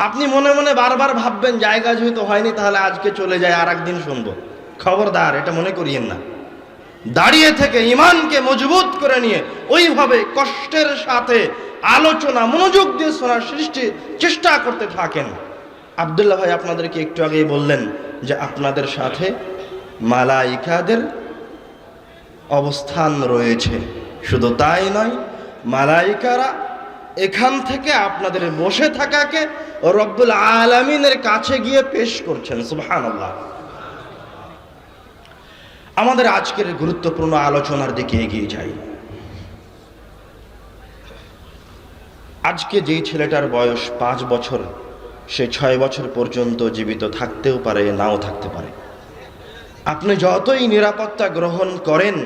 আপনি মনে মনে বারবার ভাববেন জায়গা যেহেতু হয়নি তাহলে আজকে চলে যায়, আর একদিন শুনবো। খবরদার, এটা মনে করিয়েন না। দাঁড়িয়ে থেকে ইমানকে মজবুত করে নিয়ে ওইভাবে কষ্টের সাথে আলোচনা মনোযোগ দিয়ে শোনার চেষ্টা করতে থাকেন। আব্দুল্লাহ ভাই আপনাদেরকে একটু আগেই বললেন যে আপনাদের সাথে মালাইকাদের অবস্থান রয়েছে। শুধু তাই নয়, মালাইকারা এখান থেকে আপনাদের বসে থাকাকে রব্বুল আলামিনের কাছে গিয়ে পেশ করছেন। সুবহানাল্লাহ। আমাদের আজকের গুরুত্বপূর্ণ আলোচনার দিকে এগিয়ে যাই। আজকে যেই ছেলেটার বয়স 5 বছর, সে 6 বছর পর্যন্ত জীবিত থাকতেও পারে, নাও থাকতে পারে। আপনি যতই নিরাপত্তা গ্রহণ করেন,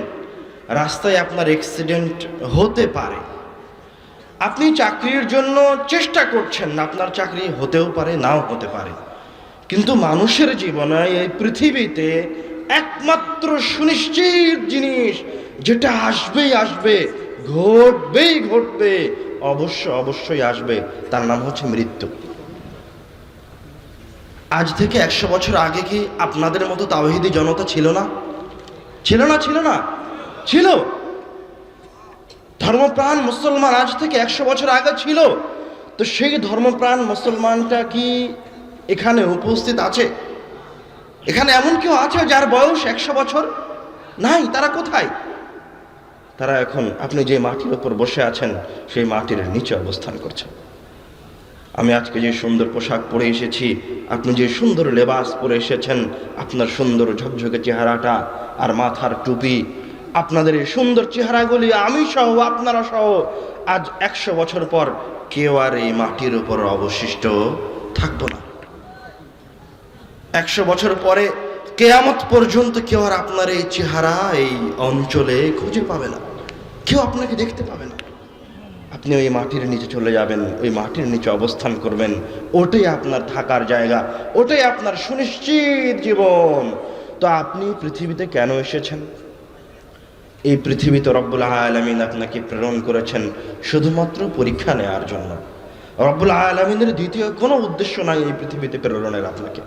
রাস্তায় আপনার অ্যাক্সিডেন্ট হতে পারে। আপনি চাকরির জন্য চেষ্টা করছেন, আপনার চাকরি হতেও পারে, নাও হতে পারে। কিন্তু মানুষের জীবনে এই পৃথিবীতে একমাত্র সুনিশ্চিত জিনিস যেটা আসবেই আসবে, ঘটবেই ঘটবে, অবশ্যই আসবে, তার নাম হচ্ছে মৃত্যু। আজ থেকে 100 বছর আগে কি আপনাদের মতো তাওহীদি জনতা ছিল না? ছিল না? ছিল না? ছিল। ধর্মপ্রাণ মুসলমান আজ থেকে 100 বছর আগে ছিল। তো সেই ধর্মপ্রাণ মুসলমানটা কি এখানে উপস্থিত আছে? এখানে এমন কেউ আছে যার বয়স 100 বছর? নাই। তারা কোথায়? তারা এখন আপনি যে মাটির উপর বসে আছেন সেই মাটির নিচে অবস্থান করছেন। আমি আজকে যে সুন্দর পোশাক পরে এসেছি, আপনি যে সুন্দর লেবাস পরে এসেছেন, আপনার সুন্দর ঝকঝকে চেহারাটা আর মাথার টুপি, আপনাদের এই সুন্দর চেহারাগুলি আমি সহ, আপনারা সহ, আজ 100 বছর পর কেউ আর এই মাটির উপর অবশিষ্ট থাকবো না। 100 বছর পরে কিয়ামত পর্যন্ত কেউ আর আপনার এই চেহারা এই অঞ্চলে খুঁজে পাবে না, কেউ আপনাকে দেখতে পাবে না। আপনি ওই মাটির নিচে চলে যাবেন, ওই মাটির নিচে অবস্থান করবেন। ওটাই আপনার থাকার জায়গা, ওটাই আপনার সুনিশ্চিত জীবন। তো আপনি পৃথিবীতে কেন এসেছেন? এই পৃথিবীতে রব্বুল আলামিন আপনাকে প্রেরণ করেছেন শুধুমাত্র পরীক্ষা নেওয়ার জন্য। রব্বুল আলামিনের দ্বিতীয় কোনো উদ্দেশ্য নাই এই পৃথিবীতে প্রেরণের আপনাকে।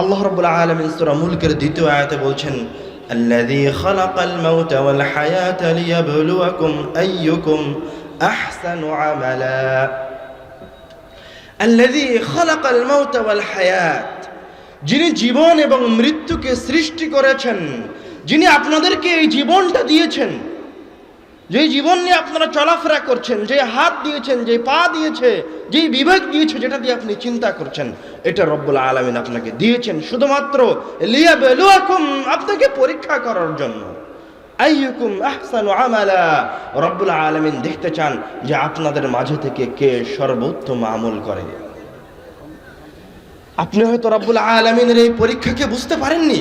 আল্লাহ রাব্বুল আলামিন সূরা মুলকের দ্বিতীয় আয়াতে বলছেন, আল্লাযী খালাকাল মাউতা ওয়াল হায়াতা লিয়াবলুয়াকুম আইয়ুকুম আহসানু আমালা। আল্লাযী খালাকাল মাউতা ওয়াল হায়াত, যিনি জীবন এবং মৃত্যুকে সৃষ্টি করেছেন, যিনি আপনাদেরকে এই জীবনটা দিয়েছেন, যে জীবন নিয়ে আপনারা চলাফেরা করছেন, যে হাত দিয়েছেন, যে পা দিয়েছে, যে বিবেক দিয়েছে, যেটা দিয়ে আপনি চিন্তা করছেন, এটা রব্বুল আলামিন আপনাকে দিয়েছেন শুধুমাত্র লিয়াবলুয়াকুম, আপনাকে পরীক্ষা করার জন্য। আইয়ুকুম আহসানু আমালা, রব্বুল আলামিন দেখতে চান যে আপনাদের মাঝে থেকে কে সর্বোত্তম আমল করে। আপনি হয়তো রব্বুল আলামিনের এই পরীক্ষাকে বুঝতে পারেননি।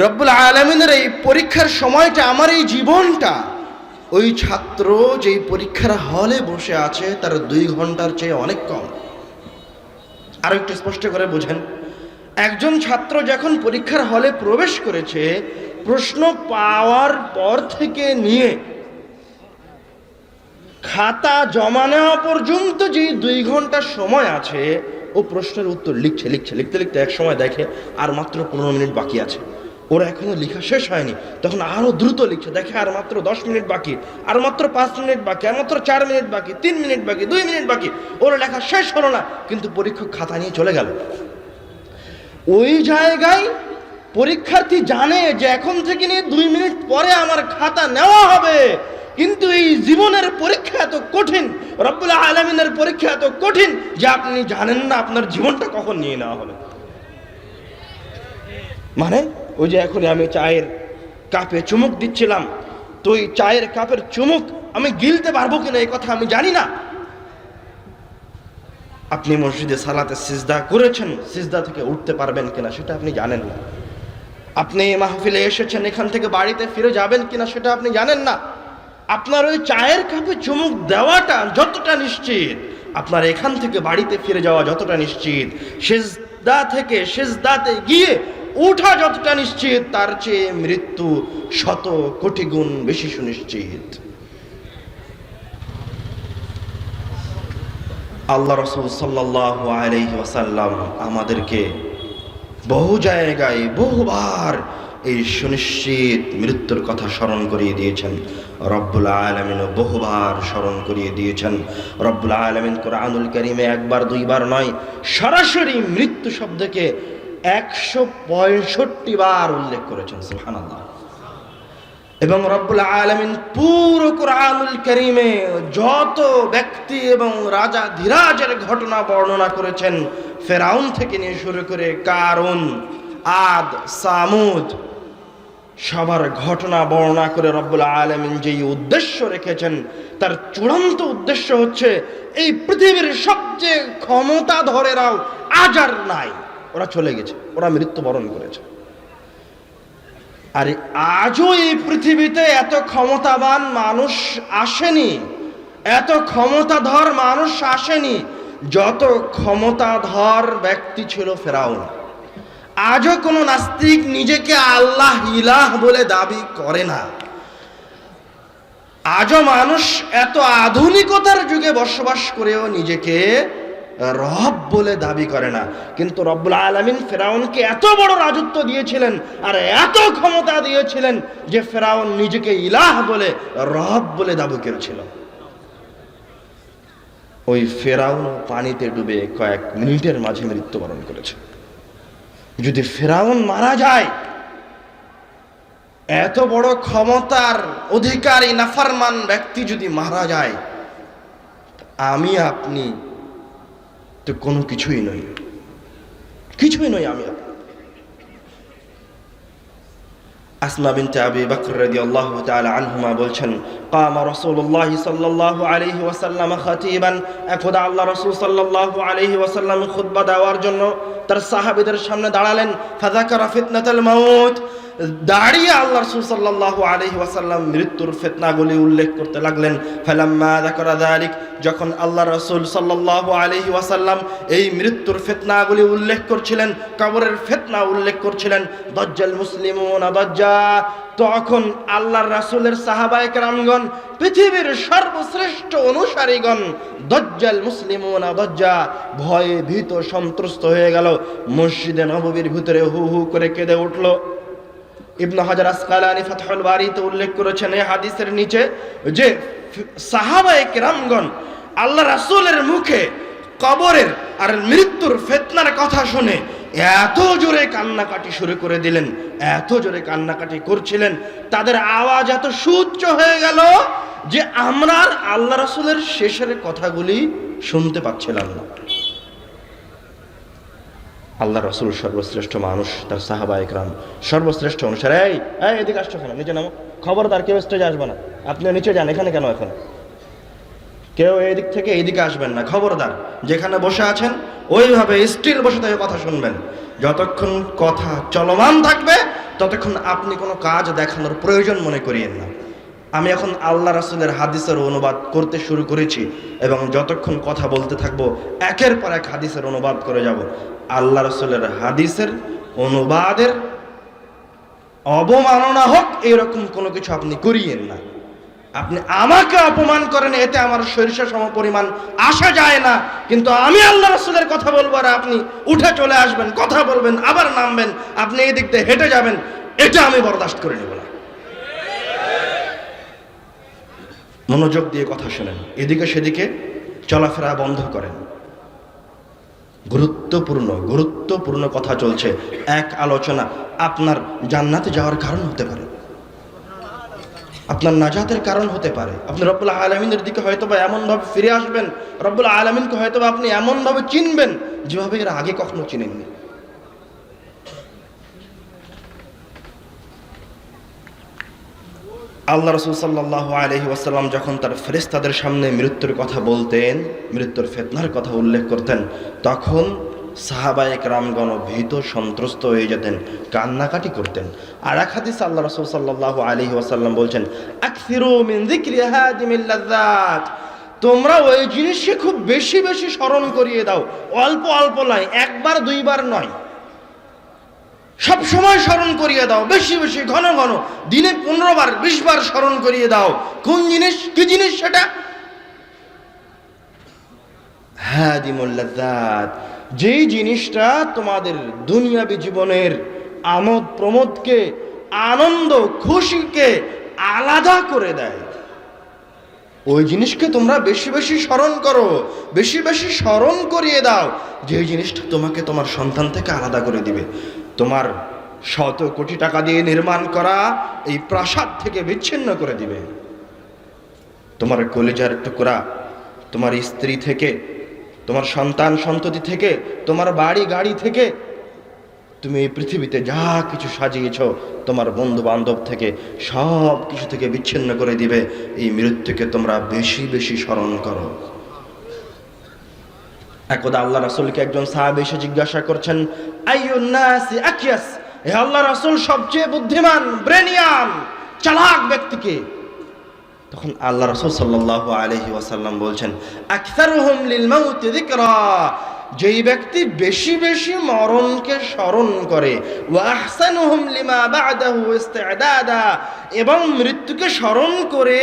রব্বুল আলামিনের এই পরীক্ষার সময়টা, আমার এই জীবনটা, ওই ছাত্র যেই পরীক্ষার হলে বসে আছে তার 2 ঘন্টার চেয়ে অনেক কম। আরো একটু স্পষ্ট করে বুঝেন, একজন ছাত্র যখন পরীক্ষার হলে প্রবেশ করেছে, প্রশ্ন পাওয়ার পর থেকে নিয়ে খাতা জমা নেওয়া পর্যন্ত যে 2 ঘন্টা সময় আছে, ও প্রশ্নের উত্তর লিখছে, লিখতে লিখতে এক সময় দেখে আর মাত্র 15 মিনিট বাকি আছে। ওরা এখনো লেখা শেষ হয়নি, তখন আরো দ্রুত লিখছে, দেখে আর মাত্র 10 মিনিট বাকি, আর মাত্র 5 মিনিট বাকি, আর মাত্র 4 মিনিট বাকি, 3 মিনিট বাকি, 2 মিনিট বাকি। ওর লেখা শেষ হলো না, কিন্তু পরীক্ষক খাতা নিয়ে চলে গেল। ওই জায়গায় পরীক্ষার্থী জানে যে এখন থেকে নিয়ে 2 মিনিট পরে আমার খাতা নেওয়া হবে, কিন্তু এই জীবনের পরীক্ষা এত কঠিন, রব্বুল আলামিনের পরীক্ষা এত কঠিন যে আপনি জানেন না আপনার জীবনটা কখন নিয়ে নেওয়া হবে। মানে ওই যে এখনই আমি চায়ের কাপে চুমুক দিচ্ছিলাম, তো ওই চায়ের কাপের চুমুক আমি গিলতে পারবো কিনা এই কথা আমি জানি না। আপনি মসজিদে সালাতে সিজদা করেছেন, সিজদা থেকে উঠতে পারবেন কিনা সেটা আপনি জানেন না। আপনি মাহফিলে এসেছেন, এখান থেকে বাড়িতে ফিরে যাবেন কিনা সেটা আপনি জানেন না। আপনার ওই চায়ের কাপে চুমুক দেওয়াটা যতটা নিশ্চিত, আপনার এখান থেকে বাড়িতে ফিরে যাওয়া যতটা নিশ্চিত, সিজদা থেকে সিজদাতে গিয়ে উঠা যতটা নিশ্চিত, তার চেয়ে মৃত্যু 100 কোটি গুণ বেশি সুনিশ্চিত। আল্লাহ রাসূল সাল্লাল্লাহু আলাইহি ওয়াসাল্লাম আমাদেরকে বহু জায়গায় বহুবার এই সুনিশ্চিত মৃত্যুর কথা স্মরণ করিয়ে দিয়েছেন। রব্বুল আলামিনও বহুবার স্মরণ করিয়ে দিয়েছেন। রব্বুল আলামিন কোরআনুল কারীমে একবার দুইবার নয়, সরাসরি মৃত্যু শব্দকে 165 বার উল্লেখ করেছেন। সুবহানাল্লাহ। এবং রব্বুল আলামিন পুরো কোরআনুল কারীমে যত ব্যক্তি এবং রাজা ধীরাজের ঘটনা বর্ণনা করেছেন, ফেরাউন থেকে নিয়ে শুরু করে কারুন, আদ, সামুদ, সবার ঘটনা বর্ণনা করে রব্বুল আলামিন যেই উদ্দেশ্য রেখেছেন, তার চূড়ান্ত উদ্দেশ্য হচ্ছে এই পৃথিবীর সবচেয়ে ক্ষমতাধরেরাও আজ আর নাই, ওরা চলে গেছে, ওরা মৃত্যুবরণ করেছে। আর আজও এই পৃথিবীতে এত ক্ষমতাবান মানুষ আসেনি, এত ক্ষমতাধর মানুষ আসেনি যত ক্ষমতাধর ব্যক্তি ছিল ফেরাউন। আজও কোনো নাস্তিক নিজেকে আল্লাহ ইলাহ বলে দাবি করে না। আজও মানুষ এত আধুনিকতার যুগে বসবাস করেও নিজেকে রব বলে দাবি করে না। কিন্তু রব্বুল আলামিন ফেরাউনকে এত বড় রাজত্ব দিয়েছিলেন আর এত ক্ষমতা দিয়েছিলেন যে ফেরাউন নিজেকে ইলাহ বলে, রব বলে দাবি করেছিল। ওই ফেরাউন পানিতে ডুবে কয়েক মিনিটের মাঝে মৃত্যুবরণ করেছে। যদি ফেরাউন মারা যায়, এত বড় ক্ষমতার অধিকারী নাফরমান ব্যক্তি যদি মারা যায়, আমি আপনি তো কোনো কিছুই নই, কিছুই নই আমি আপনি। আসমা বিনতে আবি বকর রাদিয়াল্লাহু তাআলা আনহুমা বলছেন, কামা রাসূলুল্লাহ সাল্লাল্লাহু আলাইহি ওয়াসাল্লাম খাতিবান, একদা আল্লাহ রাসূল সাল্লাল্লাহু আলাইহি ওয়াসাল্লাম খুতবা দেওয়ার জন্য তার সাহাবীদের সামনে দাঁড়ালেন। ফাযাকারা ফিতনাতুল মাউত, দাঁড়িয়ে আল্লাহ রাসূল সাল্লাল্লাহু আলাইহি ওয়াসাল্লাম মৃত্যুর ফিতনাগুলি উল্লেখ করতে লাগলেন। ফালাম্মা যাকারা যালিক, যখন আল্লাহ রাসূল সাল্লাল্লাহু আলাইহি ওয়াসাল্লাম এই মৃত্যুর ফিতনাগুলি উল্লেখ করছিলেন, কবরের ফিতনা উল্লেখ করছিলেন, দাজ্জাল মুসলিমুনা দাজ্জা, তখন আল্লাহর রাসূলের সাহাবায়ে কেরামগণ, পৃথিবীর সর্বশ্রেষ্ঠ অনুসারীগণ, দাজ্জাল মুসলিমুনা দাজ্জা, ভয়ে ভীত সন্ত্রস্ত হয়ে গেল। মসজিদে নববীর ভিতরে হু হু করে কেঁদে উঠল। ইবনে হাজার আসকালানী ফাতহুল বারীতে উল্লেখ করেছেন এই হাদিসের নিচে যে সাহাবায়ে কেরামগণ আল্লাহ রাসূলের মুখে কবরের আর মৃত্যুর ফিতনার কথা শুনে এত জোরে কান্নাকাটি শুরু করে দিলেন, এত জোরে কান্নাকাটি করছিলেন, তাদের আওয়াজ এত সুউচ্চ হয়ে গেল যে আমরা আর আল্লাহ রাসূলের শেষের কথাগুলি শুনতে পাচ্ছিলাম না। আল্লাহ রাসূল সর্বশ্রেষ্ঠ মানুষ, তার সাহাবায়ে কেরাম সর্বশ্রেষ্ঠ অনুসারী। এই এদিকে আসছো কেন? নিচে নামো, খবরদার কেউ স্টেজে আসবে না, আপনি নিচে যান। এখানে কেন? এখন কেউ এই দিক থেকে এইদিকে আসবেন না, খবরদার। যেখানে বসে আছেন ওইভাবে স্টিল বসে থেকে কথা শুনবেন। যতক্ষণ কথা চলমান থাকবে ততক্ষণ আপনি কোনো কাজ দেখানোর প্রয়োজন মনে করিয়েন না। আমি এখন আল্লাহ রাসূলের হাদিসের অনুবাদ করতে শুরু করেছি এবং যতক্ষণ কথা বলতে থাকবো একের পর এক হাদিসের অনুবাদ করে যাব। আল্লাহ রাসূলের হাদিসের অনুবাদের অবমাননা হোক এরকম কোনো কিছু আপনি করিয়েন না। আপনি আমাকে অপমান করেন, এতে আমার সরিষা সম পরিমাণ আসা যায় না, কিন্তু আমি আল্লাহ রাসূলের কথা বলবো আর আপনি উঠে চলে আসবেন, কথা বলবেন, আবার নামবেন, আপনি এই দিক দিয়ে হেঁটে যাবেন, এটা আমি বরদাস্ত করে নেব না। মনোযোগ দিয়ে কথা শোনেন, এদিকে সেদিকে চলাফেরা বন্ধ করেন। গুরুত্বপূর্ণ কথা চলছে। এক আলোচনা আপনার জান্নাতে যাওয়ার কারণ হতে পারে, আপনার নাজাতের কারণ হতে পারে। আপনি রব্বুল আলামিনের দিকে হয়তোবা এমনভাবে ফিরে আসবেন, রব্বুল আলামিনকে হয়তোবা আপনি এমনভাবে চিনবেন যেভাবে এর আগে কখনো চিনেননি। আল্লাহ রাসূল সাল্লাল্লাহু আলাইহি ওয়াসাল্লাম যখন তার ফেরেশতাদের সামনে মৃত্যুর কথা বলতেন, মৃত্যুর ফিতনার কথা উল্লেখ করতেন, তখন সাহাবায়ে কেরামগণ ভীত সন্ত্রস্ত হয়ে যেতেন, কান্নাকাটি করতেন। আর এক হাদিসে আল্লাহ রাসূল সাল্লাল্লাহু আলাইহি ওয়াসাল্লাম বলছেন, আকসিরু মিন যিকরি হাদিমিল লাযযাত, তোমরা ওই জিনিসকে খুব বেশি বেশি স্মরণ করিয়ে দাও, অল্প অল্প নয়, একবার দুইবার নয়, সব সময় স্মরণ করিয়ে দাও, বেশি বেশি ঘন ঘন, দিনে 15 বার 20 বার স্মরণ করিয়ে দাও। কোন জিনিস? কি জিনিস সেটা? হাদিমুল লাযযাত, যেই জিনিসটা তোমাদের দুনিয়াবী জীবনের আমোদ প্রমোদকে, আনন্দ খুশিকে আলাদা করে দেয়, ওই জিনিসকে তোমরা বেশি বেশি স্মরণ করো, বেশি বেশি স্মরণ করিয়ে দাও, যে জিনিসটা তোমাকে তোমার সন্তান থেকে আলাদা করে দিবে। তোমার শত কোটি টাকা দিয়ে নির্মাণ করা এই প্রাসাদ থেকে বিচ্ছিন্ন করে দিবে। তোমার কলিজার টুকরা, তোমার স্ত্রী থেকে, তোমার সন্তান সন্ততি থেকে, তোমার বাড়ি গাড়ি থেকে, তুমি এই পৃথিবীতে যা কিছু সাজিয়েছ, তোমার বন্ধু বান্ধব থেকে, সব কিছু থেকে বিচ্ছিন্ন করে দিবে। এই মৃত্যুকে তোমরা বেশি বেশি স্মরণ করো। একদা আল্লাহ রাসূলকে একজন সাহাবী এসে জিজ্ঞাসা করছেন, আইয়ুন নাসি আকিয়াস, হে আল্লাহ রাসূল, সবচেয়ে বুদ্ধিমান, ব্রেনিয়ান, চালাক ব্যক্তিকে? তখন আল্লাহ রাসূল সাল্লাল্লাহু আলাইহি ওয়াসাল্লাম বলছেন, আকসারুহুম লিল মাউত যিকরা, যেই ব্যক্তি বেশি বেশি মরণকে স্মরণ করে, ওয়া আহসানুহুম লিমা বা'দাহু ইস্তি'দাদা, এবং মৃত্যুকে স্মরণ করে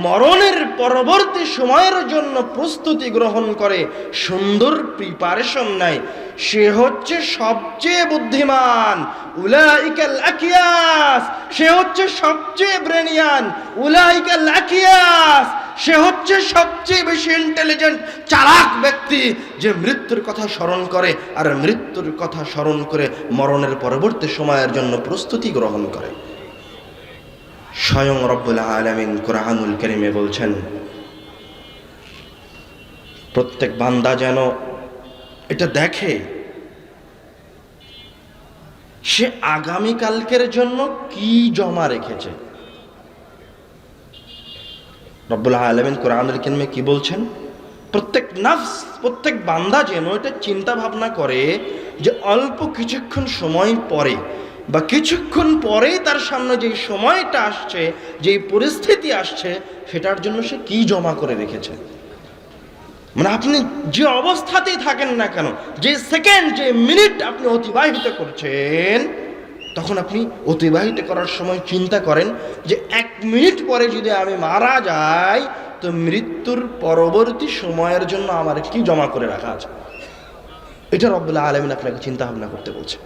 মরণের পরবর্তী সময়ের জন্য প্রস্তুতি গ্রহণ করে, সুন্দর প্রিপারেশন নেয়, সে হচ্ছে সবচেয়ে বুদ্ধিমান। উলাইকাল আকিয়াস, সে হচ্ছে সবচেয়ে ব্রেনিয়ান। উলাইকাল আকিয়াস, সে হচ্ছে সবচেয়ে বেশি ইন্টেলিজেন্ট, চালাক ব্যক্তি, যে মৃত্যুর কথা স্মরণ করে আর মৃত্যুর কথা স্মরণ করে মরণের পরবর্তী সময়ের জন্য প্রস্তুতি গ্রহণ করে। স্বয়ং রব্বুল আলামিন কুরআনুল কারীমে বলছেন, প্রত্যেক বান্দা যেন এটা দেখে সে আগামীকালকের জন্য কি জমা রেখেছে। রব্বুল আলামিন কুরআনুল কারীমে কি বলছেন? প্রত্যেক নফস, প্রত্যেক বান্দা যেন এটা চিন্তা ভাবনা করে যে অল্প কিছুক্ষণ সময় পরে বা কিছুক্ষণ পরেই তার সামনে যে সময়টা আসছে, যে পরিস্থিতি আসছে, সেটার জন্য সে কি জমা করে রেখেছে। মানে আপনি যে অবস্থাতেই থাকেন না কেন, যে সেকেন্ড, যে মিনিট আপনি অতিবাহিত করছেন, তখন আপনি অতিবাহিত করার সময় চিন্তা করেন যে 1 মিনিট পরে যদি আমি মারা যাই, তো মৃত্যুর পরবর্তী সময়ের জন্য আমার কি জমা করে রাখা আছে। এটা রব্বুল আলামিন আপনাকে চিন্তা ভাবনা করতে বলছে।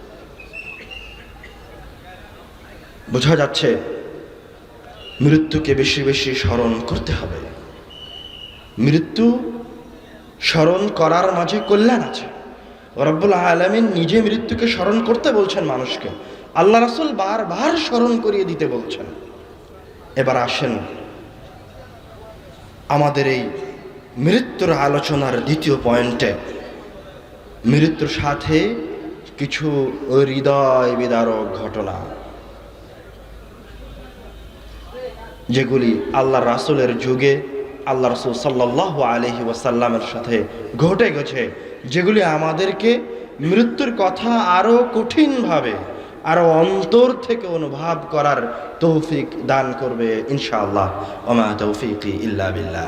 বোঝা যাচ্ছে মৃত্যুকে বেশি বেশি স্মরণ করতে হবে। মৃত্যু স্মরণ করার মাঝে কল্যাণ আছে। রব্বুল আলামিন নিজে মৃত্যুকে স্মরণ করতে বলছেন মানুষকে, আল্লাহ রাসূল বারবার স্মরণ করিয়ে দিতে বলছেন। এবার আসেন আমাদের এই মৃত্যুর আলোচনার দ্বিতীয় পয়েন্টে, মৃত্যুর সাথে কিছু হৃদয় বিদারক ঘটনা, যেগুলি আল্লাহ রাসূলের যুগে আল্লাহ রাসূল সাল্লাল্লাহু আলাইহি ওয়াসাল্লামের সাথে ঘটে গেছে, যেগুলি আমাদেরকে মৃত্যুর কথা আরো কঠিনভাবে, আরো অন্তর থেকে অনুভব করার তৌফিক দান করবে ইনশাআল্লাহ। ওমা তৌফিকি ইল্লা বিল্লাহ।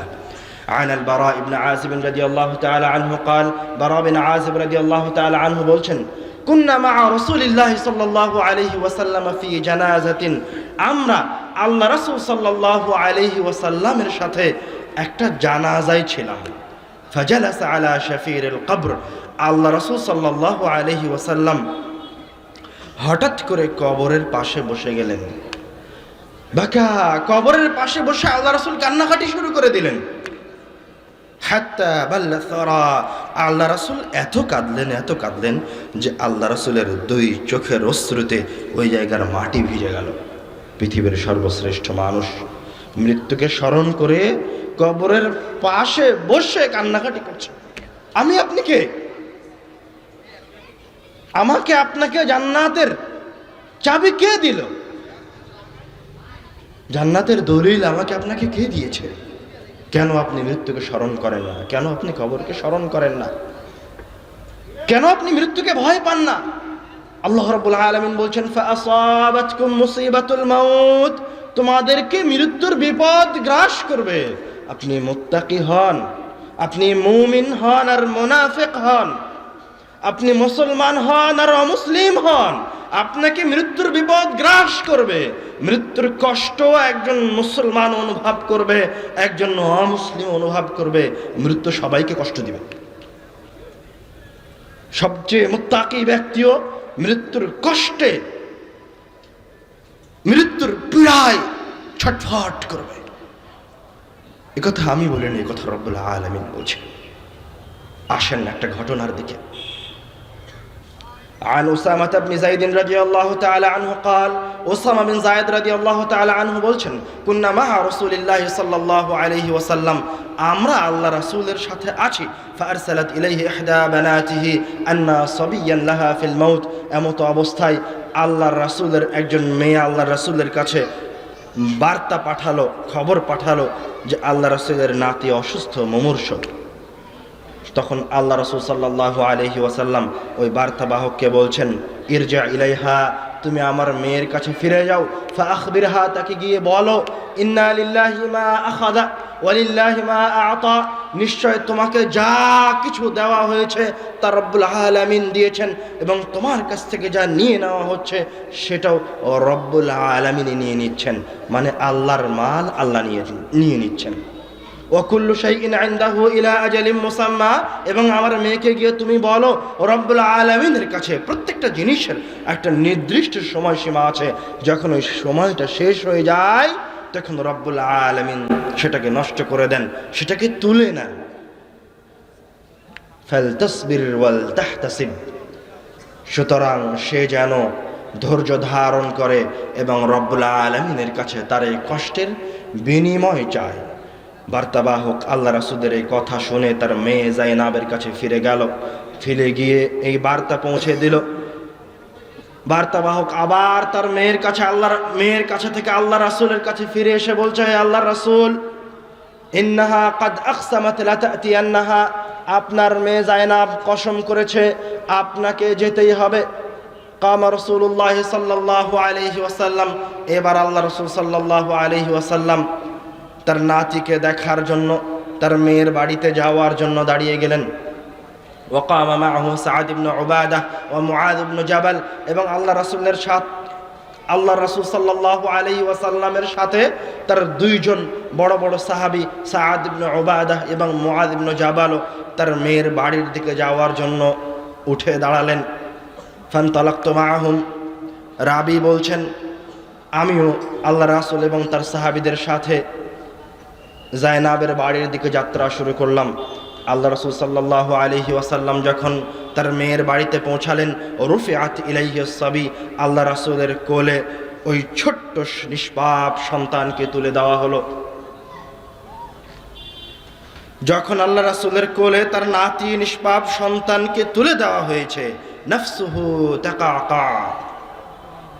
عن البراء بن عازب رضي الله تعالى عنه قال, براء بن عازب رضي الله تعالى عنه বলছেন, كنا مع رسول الله صلى الله عليه وسلم في جنازة, আমরা আল্লাহ রাসূল সাল্লাল্লাহু আলাইহি ওয়াসাল্লামের সাথে একটা জানাজায় ছিলাম। ফাজালাসা আলা শাফিরিল কবর, আল্লাহ রাসূল সাল্লাল্লাহু আলাইহি ওয়াসাল্লাম হঠাৎ করে কবরের পাশে বসে গেলেন। বাকা, কবরের পাশে বসে আল্লাহ রাসূল কান্নাকাটি শুরু করে দিলেন। হাত্তা বাল্লা সারা, আল্লাহ রাসূল এত কাঁদলেন যে আল্লাহ রাসূলের 2 চোখের অশ্রুতে ওই জায়গার মাটি ভিজে গেল। পৃথিবীর সর্বশ্রেষ্ঠ মানুষ মৃত্যুকে স্মরণ করে কবরের পাশে বসে কান্নাকাটি করছে। আমি আপনি কে? আমাকে আপনাকে জান্নাতের চাবি কে দিল? জান্নাতের দলিল আমাকে আপনাকে কে দিয়েছে? কেন আপনি মৃত্যুকে স্মরণ করেন না? কেন আপনি কবরকে স্মরণ করেন না? কেন আপনি মৃত্যুকে ভয় পান না? আল্লাহ রাব্বুল আলামিন বলছেন, ফাআসাবাতকুম মুসিবাতুল মাউত, তোমাদেরকে মৃত্যুর বিপদ গ্রাস করবে। আপনি মুত্তাকি হন, আপনি মুমিন হন আর মুনাফিক হন, আপনি মুসলমান হন আর অমুসলিম হন, আপনাকে মৃত্যুর বিপদ গ্রাস করবে। মৃত্যুর কষ্ট একজন মুসলমান অনুভব করবে, একজন অমুসলিম অনুভব করবে। মৃত্যু সবাইকে কষ্ট দিবে, সবচেয়ে মুত্তাকি ব্যক্তিও মৃত্যুর কষ্টে, মৃত্যুর পীড়ায় ছটফট করবে। একথা আমি বলিনি, একথা রব্বুল আলামিন বলছেন। আসেন একটা ঘটনার দিকে। عن أسامة بن زيد رضي الله تعالى عنه قال أسامة بن زيد رضي الله تعالى عنه বলছেন كنا مع رسول الله صلى الله عليه وسلم আমরা আল্লাহ রাসূলের সাথে আছি فأرسلت إليه إحدى بناته أن صبيا لها في الموت এমত অবস্থায় আল্লাহ রাসূলের একজন মেয়ে আল্লাহ রাসূলের কাছে বার্তা পাঠালো, খবর পাঠালো যে আল্লাহ রাসূলের নাতি অসুস্থ, মুমূর্ষু। তখন আল্লাহ রাসূল সাল্লাল্লাহু আলাইহি ওয়াসাল্লাম ওই বার্তাবাহককে বলছেন, ইরজা ইলাইহা, তুমি আমার মেয়ের কাছে ফিরে যাও। ফাআখবিরহা, তাকে গিয়ে বলো, ইন্না লিল্লাহি মা আখাযা ওয়া লিল্লাহি মা আ'তা, নিশ্চয় তোমাকে যা কিছু দেওয়া হয়েছে তা রব্বুল আলামিন দিয়েছেন, এবং তোমার কাছ থেকে যা নিয়ে নেওয়া হচ্ছে সেটাও রব্বুল আলামিন নিয়ে নিচ্ছেন। মানে আল্লাহর মাল আল্লাহ নিয়ে নিচ্ছেন। ওয়াকুল্লু শাইইন ইনদাহু ইলা আজালিম মুসাম্মা, এবং আমার মেয়েকে গিয়ে তুমি বলো রব্বুল আলামিনের কাছে প্রত্যেকটা জিনিসের একটা নির্দিষ্ট সময়সীমা আছে, যখন ওই সময়টা শেষ হয়ে যায় তখন রব্বুল আলামিন সেটাকে নষ্ট করে দেন, সেটাকে তুলে নেন। ফালতাসবির ওয়াল তাহতাসিব, সুতরাং সে যেন ধৈর্য ধারণ করে এবং রব্বুল আলামিনের কাছে তার এই কষ্টের বিনিময় চায়। বার্তাবাহক আল্লাহ রাসূলের এই কথা শুনে তার মেয়ে জাইনাবের কাছে ফিরে গেল, ফিরে গিয়ে এই বার্তা পৌঁছে দিল। বার্তাবাহক আবার তার মেয়ের কাছে থেকে আল্লাহ রাসূলের কাছে ফিরে এসে বলছে, হে আল্লাহ রাসূল, ইন্নাহা কাদ আকসামাত লা তা'তিয়ান্নাহা, আপনার মেয়ে জাইনাব কসম করেছে আপনাকে যেতেই হবে। কামা রাসূলুল্লাহ সাল্লাল্লাহু আলাইহি ওয়াসাল্লাম, এবার আল্লাহ রাসূল সাল্লাল্লাহু আলাইহি ওয়াসাল্লাম তার নাতিকে দেখার জন্য, তার মেয়ের বাড়িতে যাওয়ার জন্য দাঁড়িয়ে গেলেন। ওয়াকামা মাআহু সাআদ ইবনে উবাদা ওয়া মুআয ইবনে জাবাল, এবং আল্লাহ রাসূল সাল্লাল্লাহু আলাইহি ওয়াসাল্লামের সাথে তার দুইজন বড় বড় সাহাবী সাআদ ইবনে উবাদা এবং মুআয ইবনে জাবালও তার মেয়ের বাড়ির দিকে যাওয়ার জন্য উঠে দাঁড়ালেন। ফানতালাকতু মাআহুম, রাবি বলছেন আমিও আল্লাহ রাসূল এবং তার সাহাবীদের সাথে জাইনাবের বাড়ির দিকে যাত্রা শুরু করলাম। আল্লাহ রাসূল সাল্লাল্লাহু আলাইহি ওয়াসাল্লাম যখন তার মেয়ের বাড়িতে পৌঁছালেন, রুফিআত ইলাইহিস সাবি, আল্লাহ রাসূলের কোলে ওই ছোট্ট নিষ্পাপ সন্তানকে তুলে দেওয়া হলো। যখন আল্লাহ রাসূলের কোলে তার নাতি নিষ্পাপ সন্তানকে তুলে দেওয়া হয়েছে, নাফসুহু তাকাকা,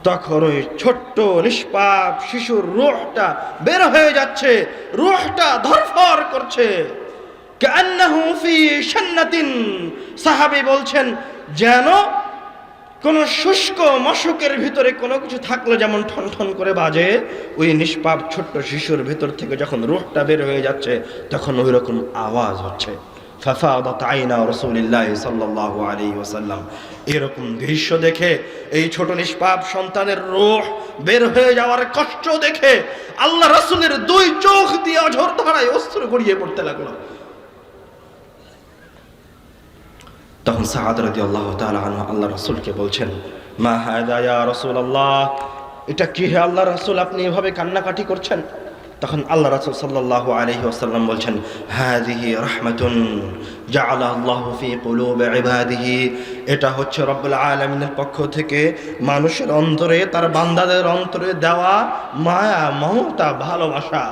তখন ওই ছোট্ট নিষ্পাপ শিশুর রূহটা বের হয়ে যাচ্ছে, রূহটা ধরফর করছে। কান্নাহু ফি শান্নাতিন, সাহাবী বলছেন যেন কোন শুষ্ক মশকের ভিতরে কোনো কিছু থাকলে যেমন ঠন ঠন করে বাজে, ওই নিষ্পাপ ছোট্ট শিশুর ভিতর থেকে যখন রূহটা বের হয়ে যাচ্ছে তখন ওই রকম আওয়াজ হচ্ছে। ফাফাদাত আইনা রাসূলিল্লাহ সাল্লাল্লাহু আলাইহি ওয়াসাল্লাম, এরকম দৃশ্য দেখে, এই ছোট নিষ্পাপ সন্তানের রূহ বের হয়ে যাওয়ার কষ্ট দেখে আল্লাহ রাসূলের দুই চোখ দিয়ে অঝর ধারায় অশ্রু গড়িয়ে পড়তে লাগলো। তখন সাআদ রাদিয়াল্লাহু তাআলা আনহু আল্লাহ রাসূলকে বলছেন, মা হাদা ইয়া রাসূলুল্লাহ, এটা কি হে আল্লাহ রাসূল, আপনি এভাবে কান্নাকাটি করছেন? তখন আল্লাহ রাসূল সাল্লাল্লাহু আলাইহি ওয়াসাল্লাম বলছেন, হাযিহি রাহমাতুন জাআলাহু আল্লাহু ফি কুলুবি ইবাদিহি, এটা হচ্ছে রব্বুল আলামিনের পক্ষ থেকে মানুষের অন্তরে, তার বান্দাদের অন্তরে দেওয়া মায়া, মমতা, ভালোবাসা।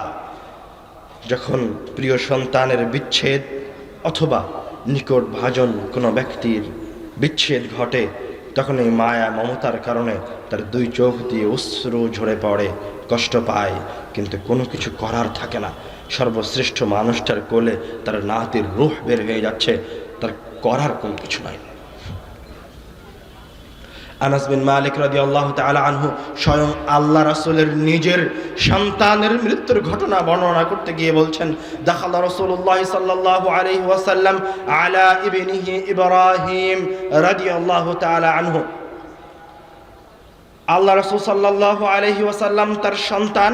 যখন প্রিয় সন্তানের বিচ্ছেদ অথবা নিকট ভাজন কোনো ব্যক্তির বিচ্ছেদ ঘটে, তখন এই মায়া মমতার কারণে তার দুই চোখ দিয়ে অশ্রু ঝরে পড়ে, কষ্ট পায়, কিন্তু কোনো কিছু করার থাকে না। সর্বশ্রেষ্ঠ মানুষটার কোলে তার নাতির রূহ বের হয়ে যাচ্ছে, তার করার কোনো কিছু নাই। আনাস বিন মালিক রাদিয়াল্লাহু তাআলা আনহু স্বয়ং আল্লাহ রাসূলের নিজের সন্তানের মৃত্যুর ঘটনা বর্ণনা করতে গিয়ে বলছেন, দাখালা রাসূলুল্লাহ সাল্লাল্লাহু আলাইহি ওয়াসাল্লাম আলা ইবনিহি ইব্রাহিম রাদিয়াল্লাহু তাআলা আনহু, আল্লাহ রাসূল সাল্লাল্লাহু আলাইহি ওয়াসাল্লাম তার সন্তান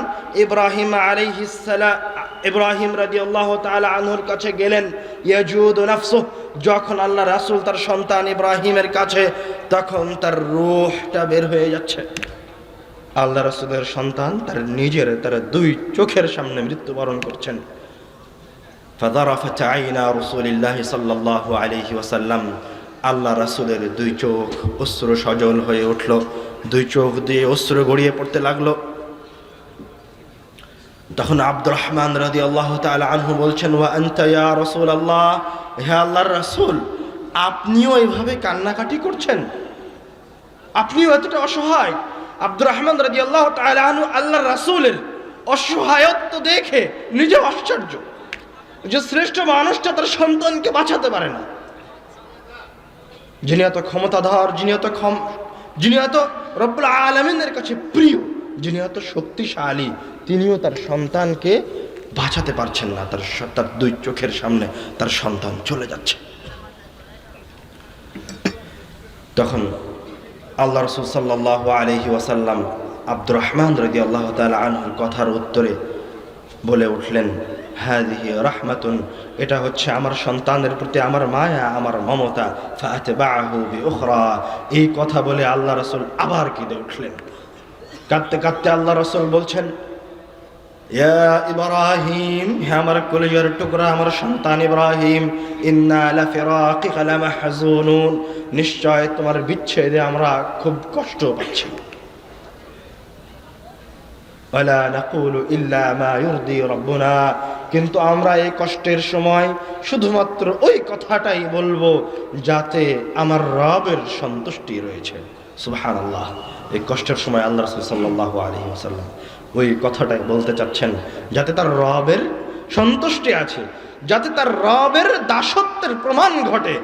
ইব্রাহিম রাদিয়াল্লাহু তাআলা আনহুর কাছে গেলেন। ইয়াজুদু নাফসুহ, যখন আল্লাহ রাসূল তার সন্তান ইব্রাহিমের কাছে, তখন তার রূহটা বের হয়ে যাচ্ছে। আল্লাহ রাসূলের সন্তান তার দুই চোখের সামনে মৃত্যুবরণ করছেন। ফাযারাফাত আইনা রাসূলিল্লাহি সাল্লাল্লাহু আলাইহি ওয়াসাল্লাম, আল্লাহ রাসূলের দুই চোখ অশ্রু সজল হয়ে উঠল, দুই চোখ দিয়ে অশ্রু গড়িয়ে পড়তে লাগলো। তখন আব্দুর রহমান রাদিয়াল্লাহু তাআলা আনহু বলছেন, ওয়া আনতা ইয়া রাসূলুল্লাহ, হে আল্লাহর রাসূল, আপনিও এইভাবে কান্নাকাটি করছেন? আপনিও এতটা অসহায়? আব্দুর রহমান রাদিয়াল্লাহু তাআলা আনহু আল্লাহর রাসূলের অসহায়ত্ব দেখে নিজে আশ্চর্য যে শ্রেষ্ঠ মানুষটা তার সন্তানকে বাঁচাতে পারে না। যিনি এত ক্ষমতাধর, যিনি এত রব্বুল আলামিনের কাছে প্রিয়, যিনি এত শক্তিশালী, তিনিও তার সন্তানকে বাঁচাতে পারছেন না। তার দুই চোখের সামনে তার সন্তান চলে যাচ্ছে। তখন আল্লাহ রাসূল সাল্লাল্লাহু আলাইহি ওয়াসাল্লাম আব্দুর রহমান রাদিয়াল্লাহু তাআলা আনহুর কথার উত্তরে বলে উঠলেন, হাযিহি রাহমাতুন, এটা হচ্ছে আমার সন্তানের প্রতি আমার মায়া, আমার মমতা। ফাআতবাহু বিউখরা, এই কথা বলে আল্লাহ রাসূল আবার কেঁদে উঠলেন। কাঁদতে কাঁদতে আল্লাহ রাসূল বলছেন, ইয়া ইব্রাহিম, হে আমার কলিজার টুকরা, আমার সন্তান ইব্রাহিম, ইন্না লাফিরাকিকা লামাহজুনুন, নিশ্চয় তোমার বিচ্ছেদে আমরা খুব কষ্ট পাচ্ছি। ওয়ালা নাকুলু ইল্লা মা ইউরদি রাব্বুনা, কিন্তু আমরা এই কষ্টের সময় শুধুমাত্র ওই কথাটাই বলবো যাতে আমার রবের সন্তুষ্টি রয়েছে। সুবহানাল্লাহ। এই কষ্টের সময় আল্লাহ রাসূল সাল্লাল্লাহু আলাইহি ওয়াসাল্লাম ওই কথাটাই বলতে চাচ্ছেন যাতে তার রবের সন্তুষ্টি আছে, যাতে তার রবের দাসত্বের প্রমাণ ঘটে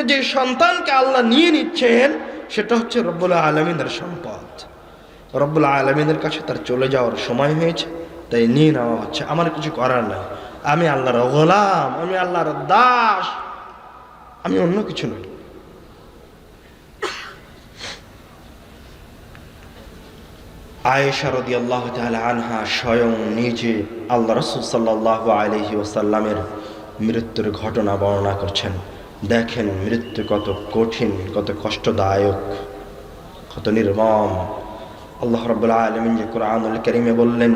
যে সন্তানকে আল্লাহ নিয়ে নিচ্ছেন সেটা হচ্ছে রব্বুল আলামিনের সম্পদ। রব্বুল আলামিনের কাছে তার চলে যাওয়ার সময় হয়েছে, তাই নিয়ে নেওয়া হচ্ছে। আমার কিছু করার নাই, আমি আল্লাহর গোলাম, আমি আল্লাহর দাস, আমি অন্য কিছু নই। আয়েশা রাদিয়াল্লাহু তাআলা আনহা স্বয়ং নিজে আল্লাহ রাসূল সাল্লাল্লাহু আলাইহি ওয়াসাল্লামের মৃত্যুর ঘটনা বর্ণনা করছেন। দেখেন মৃত্যু কত কঠিন, কত কষ্টদায়ক, কত নির্মম। আল্লাহ রাব্বুল আলামিন যে কোরআনুল কারীমে বললেন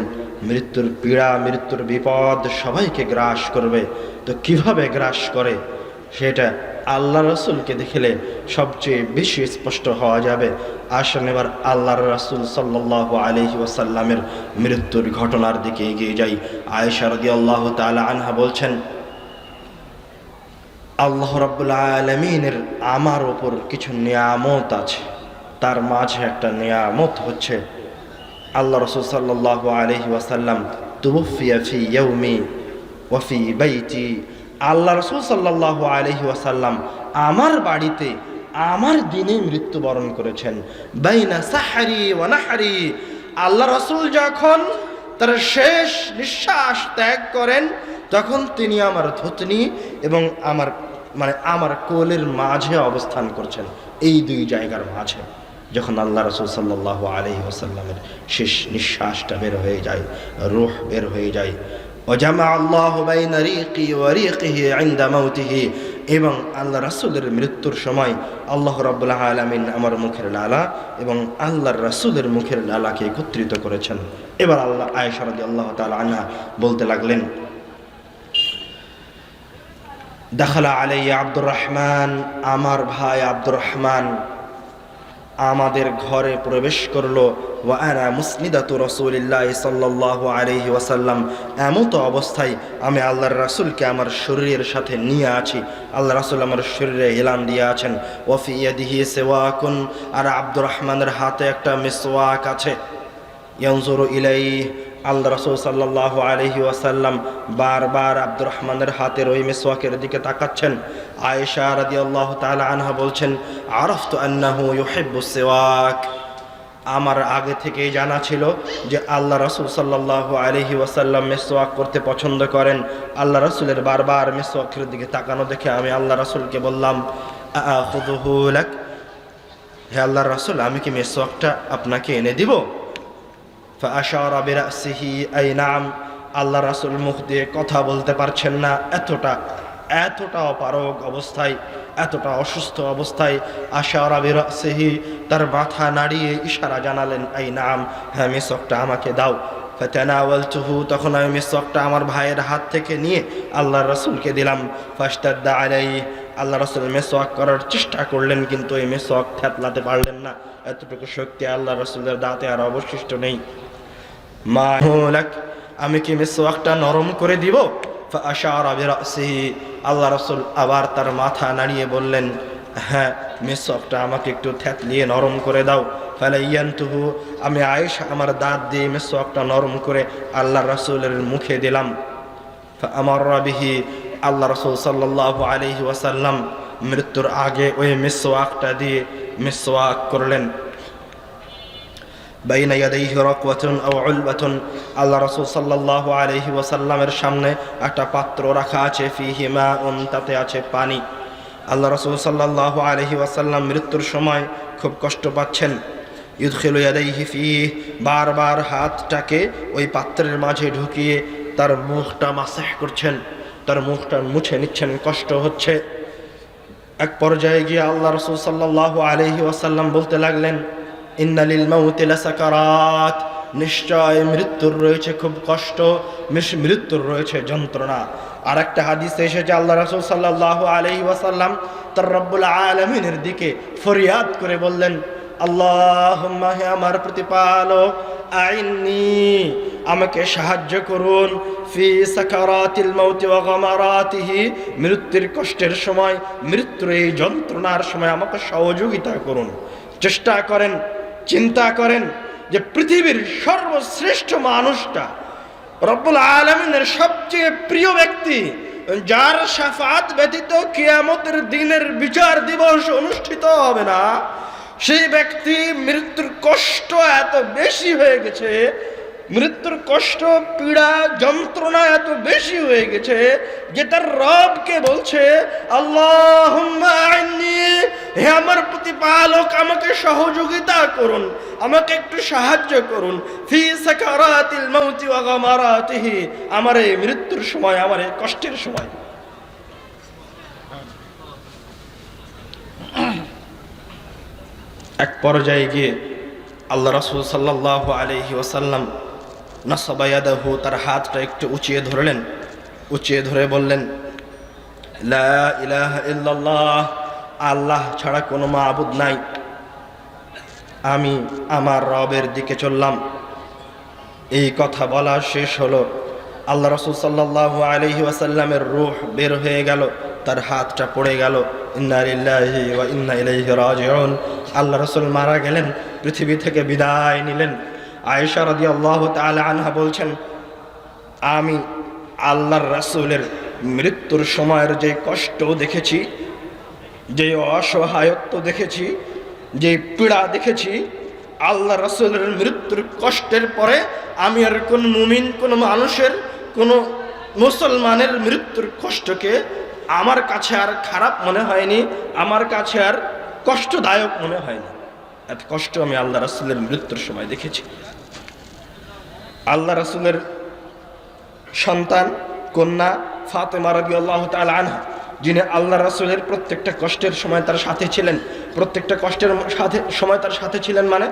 মৃত্যুর পীড়া, মৃত্যুর বিপদ সবাইকে গ্রাস করবে, তো কিভাবে গ্রাস করে সেটা আল্লাহ রাসূলকে দেখলে সবচেয়ে বেশি স্পষ্ট হওয়া যাবে। আসেন এবার আল্লাহর রাসূল সাল্লাল্লাহু আলাইহি ওয়াসাল্লামের মৃত্যুর ঘটনার দিকে এগিয়ে যাই। আয়েশা রাদিয়াল্লাহু তাআলা আনহা বলছেন, আল্লাহ রাব্বুল আলামিনের আমার উপর কিছু নিয়ামত আছে, তার মাঝে একটা নিয়ামত হচ্ছে আল্লাহ রাসূল সাল্লাল্লাহু আলাইহি ওয়াসাল্লাম তুওফিয়া ফি ইয়াউমি ওয়া ফি বাইতি, আল্লাহ রাসূল সাল্লাল্লাহু আলাইহি ওয়াসাল্লাম আমার বাড়িতে আমার দিনে মৃত্যুবরণ করেছেন। বাইনা সাহরি ওয়া নাহরি, আল্লাহ রাসূল যখন তার শেষ নিঃশ্বাস ত্যাগ করেন তখন তিনি আমার ধুতনি এবং আমার কোলের মাঝে অবস্থান করছেন। এই দুই জায়গার মাঝে যখন আল্লাহ রাসূল সাল্লাল্লাহু আলাইহি ওয়াসাল্লামের শেষ নিঃশ্বাসটা বের হয়ে যায়, রূহ বের হয়ে যায়, ওয়াজামা আল্লাহু বাইনা রিকি ওয়া রিকিহি ইনদা মাউতিহি, এবং আল্লাহ রাসূলের মৃত্যুর সময় আল্লাহ রাব্বুল আলামিন আমার মুখের লালা এবং আল্লাহর রাসূলের মুখের লালাকে একত্রিত করেছেন। এবার আল্লাহ আয়েশা রাদিয়াল্লাহু তাআলা আনহা বলতে লাগলেন, দাখালা আলাইয়া আব্দুর রহমান, আমার ভাই আব্দুর রহমান আমাদের ঘরে প্রবেশ করলো। ওয়া আনা মুসনিদাতু রাসূলিল্লাহ সাল্লাল্লাহু আলাইহি ওয়াসাল্লাম, এমতো অবস্থায় আমি আল্লাহর রাসূলকে আমার শরীরের সাথে নিয়ে আছি, আল্লাহ রাসূল আমার শরীরে হেলান দিয়ে আছেন। ওয়া ফি ইয়াদিহি সিওয়াকুন, আর আব্দুর রহমানের হাতে একটা মিসওয়াক আছে। ইয়ানজুরু ইলাইহি, আল্লাহ রাসূল সাল্লাল্লাহু আলাইহি ওয়াসাল্লাম বারবার আব্দুর রহমানের হাতের ওই মিসওয়াকের দিকে তাকাচ্ছেন। আয়েশা রাদিয়াল্লাহু তাআলা আনহা বলছেন, আরাফতু আন্নাহু ইউহিব্বুস সিওয়াক, আমার আগে থেকেই জানা ছিল যে আল্লাহ রাসূল সাল্লাল্লাহু আলাইহি ওয়াসাল্লাম মিসওয়াক করতে পছন্দ করেন। আল্লাহ রাসূলের বারবার মিসওয়াকের দিকে তাকানো দেখে আমি আল্লাহ রাসূলকে বললাম, আআখুযুহু লাক, হে আল্লাহর রাসূল, আমি কি মিসওয়াকটা আপনাকে এনে দিব? ফাআশারা বিরাসিহি আই নাম। আল্লাহ রাসূল মুখ দিয়ে কথা বলতে পারছেন না, এতটা অপারগ অবস্থায়, এতটা অসুস্থ অবস্থায়। আশারা বিরাসিহি, তার মাথা নাড়িয়ে ইশারা জানালেন, আই নাম, হ্যাঁ মিসওয়াকটা আমাকে দাও। ফাতানাওয়ালতুহু, তখন আমি মিসওয়াকটা আমার ভাইয়ের হাত থেকে নিয়ে আল্লাহর রাসূলকে দিলাম। ফাশতাদ্দা আলাইহি, আল্লাহ রাসূল মিসওয়াক করার চেষ্টা করলেন, কিন্তু এই মিসওয়াক থেতলাতে পারলেন না। এতটুকু শক্তি আল্লাহ রাসূলের দাঁতে আর অবশিষ্ট নেই। মা লাক, আমি কি মিসওয়াকটা নরম করে দিব? ফাআশারা বিরাসিহি, আল্লাহ রাসূল আবার তার মাথা নাড়িয়ে বললেন, হ্যাঁ মিসওয়াকটা আমাকে একটু থেতলিয়ে নরম করে দাও। ফালাইয়ানতুহু, আমি আয়েশা আমার দাঁত দিয়ে মিসওয়াকটা নরম করে আল্লাহ রাসূলের মুখে দিলাম। ফাআমাররা বিহি, আল্লাহ রাসূল সাল্লাল্লাহু আলাইহি ওয়াসাল্লাম মৃত্যুর আগে ওই মিসওয়াকটা দিয়ে মিসওয়াক করলেন। বাইনা ইয়াদাইহি রাকওয়াতুন আও উলবাতুন, আল্লাহ রাসূল সাল্লাল্লাহু আলাইহি ওয়াসাল্লামের সামনে একটা পাত্র রাখা আছে, ফিহি মাউন, তাতে আছে পানি। আল্লাহ রাসূল সাল্লাল্লাহু আলাইহি ওয়াসাল্লাম মৃত্যুর সময় খুব কষ্ট পাচ্ছেন। ইউদখিলু ইয়াদাইহি ফিহি, বারবার হাতটাকে ওই পাত্রের মাঝে ঢুকিয়ে তার মুখটা মাসাহ করছেন, তার মুখটা মুছে নিচ্ছেন, কষ্ট হচ্ছে। এক পর্যায়ে গিয়ে আল্লাহ রাসূল সাল্লাল্লাহু আলাইহি ওয়াসাল্লাম বলতে লাগলেন, ইন্না লিল মাউতি লাসাকারাত, নিশ্চয় মৃত্যুর রয়েছে খুব কষ্ট, মৃত্যুর রয়েছে যন্ত্রণা। আর একটা হাদিসে এসেছে আল্লাহ রাসূল সাল্লাল্লাহু আলাইহি ওয়াসাল্লাম তার রব্বুল আলামিনের দিকে ফরিয়াদ করে বললেন, আল্লাহুম্মা, হে আমার প্রতিপালক, আইন্নি, আমাকে সাহায্য করুন, ফি সাকারাতিল মাউতি ওয়া গামারাতিহি, মৃত্যুর কষ্টের সময়, মৃত্যুর এই যন্ত্রণার সময় আমাকে সহযোগিতা করুন। চেষ্টা করেন, চিন্তা করেন যে পৃথিবীর সর্বশ্রেষ্ঠ মানুষটা, রব্বুল আলামিনের সবচেয়ে প্রিয় ব্যক্তি, যার শাফাত ব্যতীত কিয়ামতের দিনের বিচার দিবস অনুষ্ঠিত হবে না, সেই ব্যক্তি মৃত্যুর কষ্ট এত বেশি হয়ে গেছে, মৃত্যুর কষ্ট, পীড়া, যন্ত্রণা এত বেশি হয়ে গেছে যে তার রবকে বলছে, আল্লাহুম্মা আইন্নি, হে আমার প্রতিপালক, আমাকে সহযোগিতা করুন, আমাকে একটু সাহায্য করুন, ফি সাকারাতিল মাউতি ওয়া গামারাতিহি, আমার এই মৃত্যুর সময়, আমার এই কষ্টের সময়। এক পর্যায়ে গিয়ে আল্লাহ রাসূল সাল্লাল্লাহু আলাইহি ওয়াসাল্লাম নাসাবা ইয়াদাহু, তার হাতটা একটু উঁচিয়ে ধরলেন, উঁচিয়ে ধরে বললেন, লা ইলাহা ইল্লাল্লাহ, আল্লাহ ছাড়া কোনো মাবুদ নাই, আমি আমার রবের দিকে চললাম। এই কথা বলা শেষ হলো, আল্লাহ রাসূল সাল্লাল্লাহু আলাইহি ওয়াসাল্লামের রূহ বের হয়ে গেল, তার হাতটা পড়ে গেল। ইন্না লিল্লাহি ওয়া ইন্না ইলাইহি রাজিউন। আল্লাহ রাসূল মারা গেলেন, পৃথিবী থেকে বিদায় নিলেন। আয়েশা রাদিয়াল্লাহু তাআলা আনহা বলছেন, আমি আল্লাহর রাসূলের মৃত্যুর সময়ের যে কষ্ট দেখেছি, যে অসহায়ত্ব দেখেছি, যে পীড়া দেখেছি, আল্লাহ রাসূলের মৃত্যুর কষ্টের পরে আমি আর কোন মুমিন, কোন মানুষের, কোন মুসলমানের মৃত্যুর কষ্টকে আমার কাছে আর খারাপ মনে হয়নি, আমার কাছে আর কষ্টদায়ক মনে হয়নি। এত কষ্ট আমি আল্লাহ রাসূলের মৃত্যুর সময় দেখেছি। আল্লাহ রাসূলের সন্তান কন্যা ফাতেমা রাদিয়াল্লাহু তাআলা আনহা, যিনি আল্লাহ রাসূলের প্রত্যেকটা কষ্টের সময় তার সাথে ছিলেন, প্রত্যেকটা কষ্টের সময় তার সাথে ছিলেন, মানে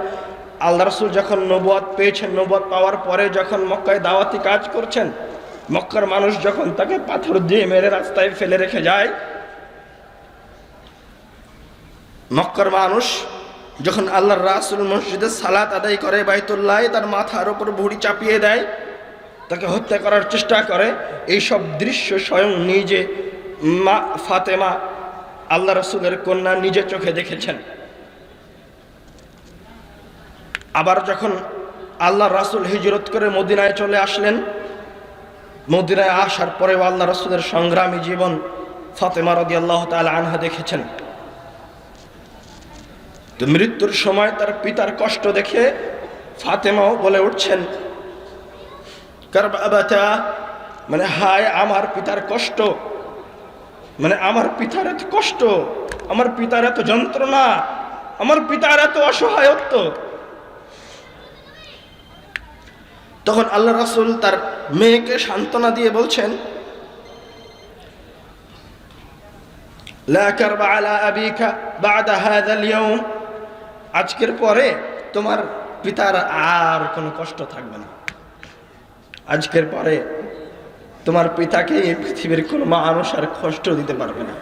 আল্লাহ রাসূল যখন নবুয়ত পেয়েছেন, নবুয়ত পাওয়ার পরে যখন মক্কায় দাওয়াতি কাজ করছেন, মক্কার মানুষ যখন তাকে পাথর দিয়ে মেরে রাস্তায় ফেলে রেখে যায়, মক্কার মানুষ যখন আল্লাহর রাসূল মসজিদে সালাত আদায় করে, বাইতুল্লাহ তার মাথার উপর ভুঁড়ি চাপিয়ে দেয়, তাকে হত্যা করার চেষ্টা করে, এই সব দৃশ্য স্বয়ং নিজে মা ফাতেমা, আল্লাহ রাসূলের কন্যা, নিজে চোখে দেখেছেন। আবার যখন আল্লাহ রাসূল হিজরত করে মদিনায় চলে আসলেন, মদিনায় আসার পরেও আল্লাহ রাসূলের সংগ্রামী জীবন ফাতেমা রাদিয়াল্লাহু তাআলা আনহা দেখেছেন। তো মৃত্যুর সময় তার পিতার কষ্ট দেখে ফাতেমাও বলে উঠছেন, কারবাবাতা, মানে হায় আমার পিতার কষ্ট, মানে আমার পিতার এত কষ্ট, আমার পিতার এত যন্ত্রণা, আমার পিতার এত অসহায়ত্ব। তখন আল্লাহ রাসূল তার মেয়েকে সান্ত্বনা দিয়ে বলছেন, লা কারবা আলা আবিকা বাদা হাযাল ইয়াউম, আজকের পরে তোমার পিতার আর কোনো কষ্ট থাকবে না। আজকের পরে তোমার পিতাকে এই পৃথিবীর কোনো মানুষ আর কষ্ট দিতে পারবে না।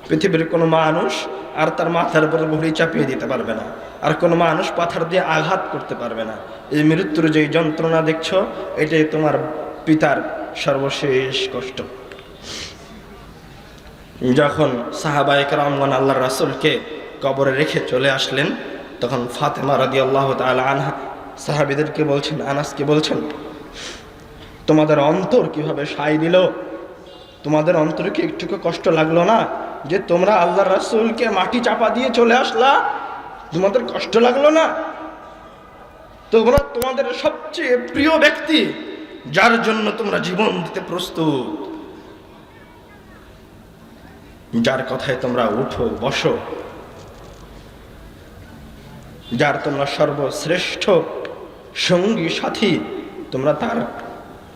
পৃথিবীর কোনো মানুষ আর তার মাথার উপর ভুঁড়ি চাপিয়ে দিতে পারবে না, আর কোনো মানুষ পাথর দিয়ে আঘাত করতে পারবে না। এই মৃত্যুর যে যন্ত্রণা দেখছো, এটাই তোমার পিতার সর্বশেষ কষ্ট। যখন সাহাবায়ে কেরামগণ আল্লাহর রাসূলকে কবরে রেখে চলে আসলেন, তখন ফাতেমা রাদিয়াল্লাহু তাআলা আনহা সাহাবীদেরকে বলছেন, আনাসকে বলছেন, তোমাদের অন্তর কিভাবে সায় দিল? তোমাদের অন্তরে কি একটুকু কষ্ট লাগলো না যে তোমরা আল্লাহর রাসূলকে মাটি চাপা দিয়ে চলে আসলা? তোমাদের কষ্ট লাগলো না? তোমরা তোমাদের সবচেয়ে প্রিয় ব্যক্তি, যার জন্য তোমরা জীবন দিতে প্রস্তুত, যার কথায় তোমরা উঠো বসো, যার তোমরা সর্বশ্রেষ্ঠ সঙ্গী সাথী, তোমরা তার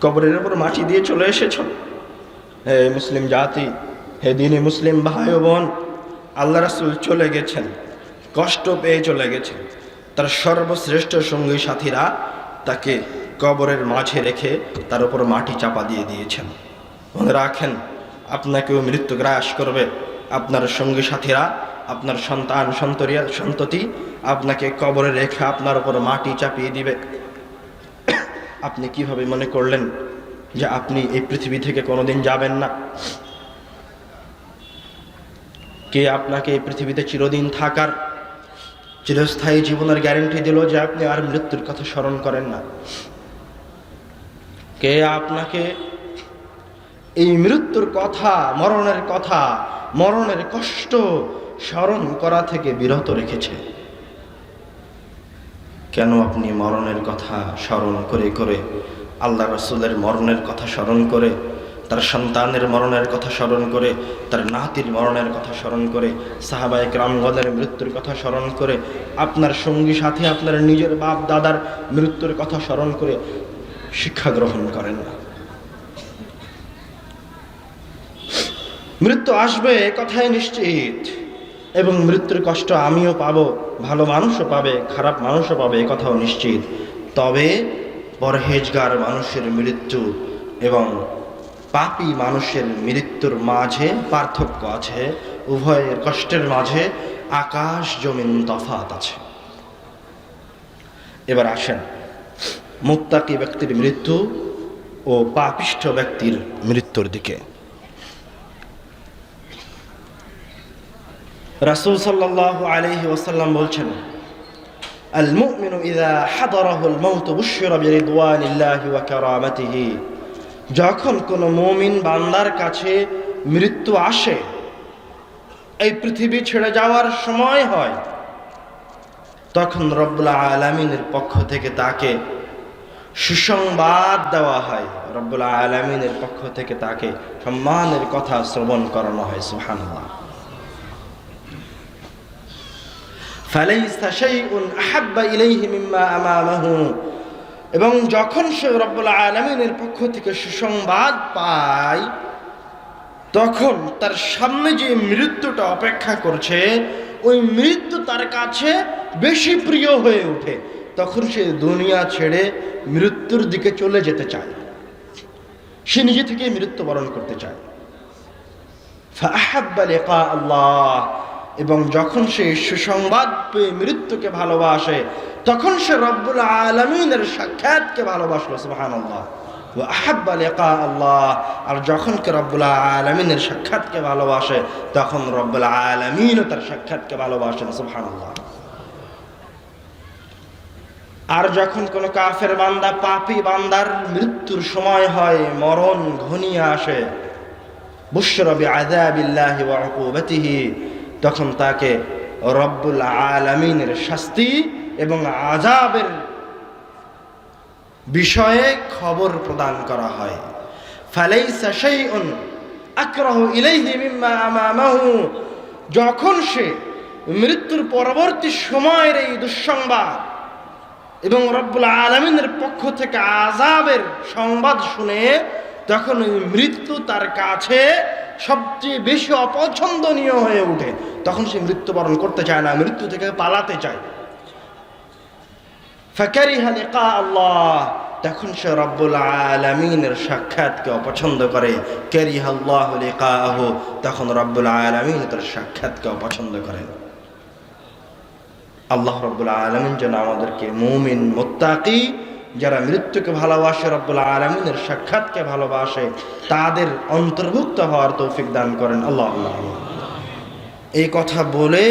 কবরের উপর মাটি দিয়ে চলে এসেছ। হে মুসলিম জাতি, হে দিনী মুসলিম ভাই ও বোন, আল্লাহ রাসূল চলে গেছেন, কষ্ট পেয়ে চলে গেছেন। তার সর্বশ্রেষ্ঠ সঙ্গী সাথীরা তাকে কবরের মাঝে রেখে তার উপর মাটি চাপা দিয়ে দিয়েছেন। মনে রাখেন, আপনাকেও মৃত্যু গ্রাস করবে। আপনার সঙ্গী সাথীরা, আপনার সন্তান সন্ততি আপনাকে কবরে রেখে আপনার উপর মাটি চাপিয়ে দিবে। আপনি কিভাবে মনে করলেন যে আপনি এই পৃথিবী থেকে কোনোদিন যাবেন না? কে আপনাকে এই পৃথিবীতে চিরদিন থাকার, চিরস্থায়ী জীবনের গ্যারান্টি দিল যে আপনি আর মৃত্যুর কথা স্মরণ করেন না? কে আপনাকে এই মৃত্যুর কথা, মরণের কষ্ট স্মরণ করা থেকে বিরত রেখেছে? কেন আপনি মরণের কথা স্মরণ করে করে, আল্লাহ রাসূলের মরণের কথা স্মরণ করে, তার সন্তানের মরণের কথা স্মরণ করে, তার নাতির মরণের কথা স্মরণ করে, সাহাবায়ে কেরামগণের মৃত্যুর কথা স্মরণ করে, আপনার সঙ্গী সাথী, আপনার নিজের বাপ দাদার মৃত্যুর কথা স্মরণ করে শিক্ষা গ্রহণ করেন না? মৃত্যু আসবে এ কথাই নিশ্চিত, এবং মৃত্যুর কষ্ট আমিও পাবো, ভালো মানুষও পাবে, খারাপ মানুষও পাবে, এ কথাও নিশ্চিত। তবে পরহেজগার মানুষের মৃত্যু এবং পাপী মানুষের মৃত্যুর মাঝে পার্থক্য আছে। উভয়ের কষ্টের মাঝে আকাশ জমিন তফাত আছে। এবার আসেন মুত্তাকি ব্যক্তির মৃত্যু ও পাপিষ্ঠ ব্যক্তির মৃত্যুর দিকে। রাসূল সাল্লাল্লাহু আলাইহি ওয়াসাল্লাম বলছেন, আল মুমিনু ইযা হাদারাহুল মাউত বুশিরা বিরিদওয়ানিল্লাহি ওয়া কারামাতিহি। যখন কোনো মুমিন বান্দার কাছে মৃত্যু আসে, এই পৃথিবী ছেড়ে যাওয়ার সময় হয়, তখন রব্বুল আলামিনের পক্ষ থেকে তাকে সুসংবাদ দেওয়া হয়। রব্বুল আলামিনের পক্ষ থেকে তাকে সম্মানের কথা শ্রবণ করানো হয়। সুবহানাল্লাহ। ফালাইসা শাইউন আহাব্বা ইলাইহি মিম্মা আমামাহু। এবং যখন সে রব্বুল আলামিনের পক্ষ থেকে সুসংবাদ পায়, তখন তার সামনে যে মৃত্যুটা অপেক্ষা করছে, ওই মৃত্যু তার কাছে বেশি প্রিয় হয়ে ওঠে। তখন সে দুনিয়া ছেড়ে মৃত্যুর দিকে চলে যেতে চায়, সে নিজে থেকে মৃত্যুবরণ করতে চায়। ফাআহাব্বা লিকা আল্লাহ। এবং যখন সে সুসংবাদ পেয়ে মৃত্যুকে ভালোবাসে, তখন সে রব্বুল আলামিনের সাক্ষাৎকে ভালোবাসলো। সুবহানাল্লাহ। ওয়া আহাব্বা লিকা আল্লাহ। আর যখন কে রব্বুল আলামিনের সাক্ষাৎকে ভালোবাসে, তখন রব্বুল আলামিনও তার সাক্ষাৎকে ভালোবাসেন। সুবহানাল্লাহ। আর যখন কোনো কাফের বান্দা, পাপী বান্দার মৃত্যুর সময় হয়, মরণ ঘনিয়ে আসে, বুশরা বিআযাবিল্লাহি ওয়া উকুবাতিহি, তখন তাকে রব্বুল আলামিনের শাস্তি এবং আযাবের বিষয়ে খবর প্রদান করা হয়। ফালাইসা শাইউন আকরাহু ইলাইহি মিম্মা আমামাহু। যখন সে মৃত্যুর পরবর্তী সময়ের এই দুঃসংবাদ এবং রব্বুল আলামিনের পক্ষ থেকে আযাবের সংবাদ শুনে তখন ওই মৃত্যু তার কাছে সবচেয়ে বেশি অপছন্দনীয় হয়ে ওঠে। তখন সে মৃত্যুবরণ করতে চায় না, মৃত্যু থেকে পালাতে চায়। ফাকারিহা লিকা আল্লাহ, তখন সে রব্বুল আলামিনের সাক্ষাৎকে অপছন্দ করে। কারিহাল্লাহু লিকাহু, তখন রব্বুল আলামিন তার সাক্ষাৎকে অপছন্দ করেন। আল্লাহ রব্বুল আলামিন যেন আমাদেরকে মুমিন মুত্তাকি, যারা মৃত্যুকে ভালোবাসে, রব্বুল আলামিনের সাক্ষাৎকে ভালোবাসে, তাদের অন্তর্ভুক্ত হওয়ার তৌফিক দান করেন। আল্লাহ আল্লাহ। এই কথা বলে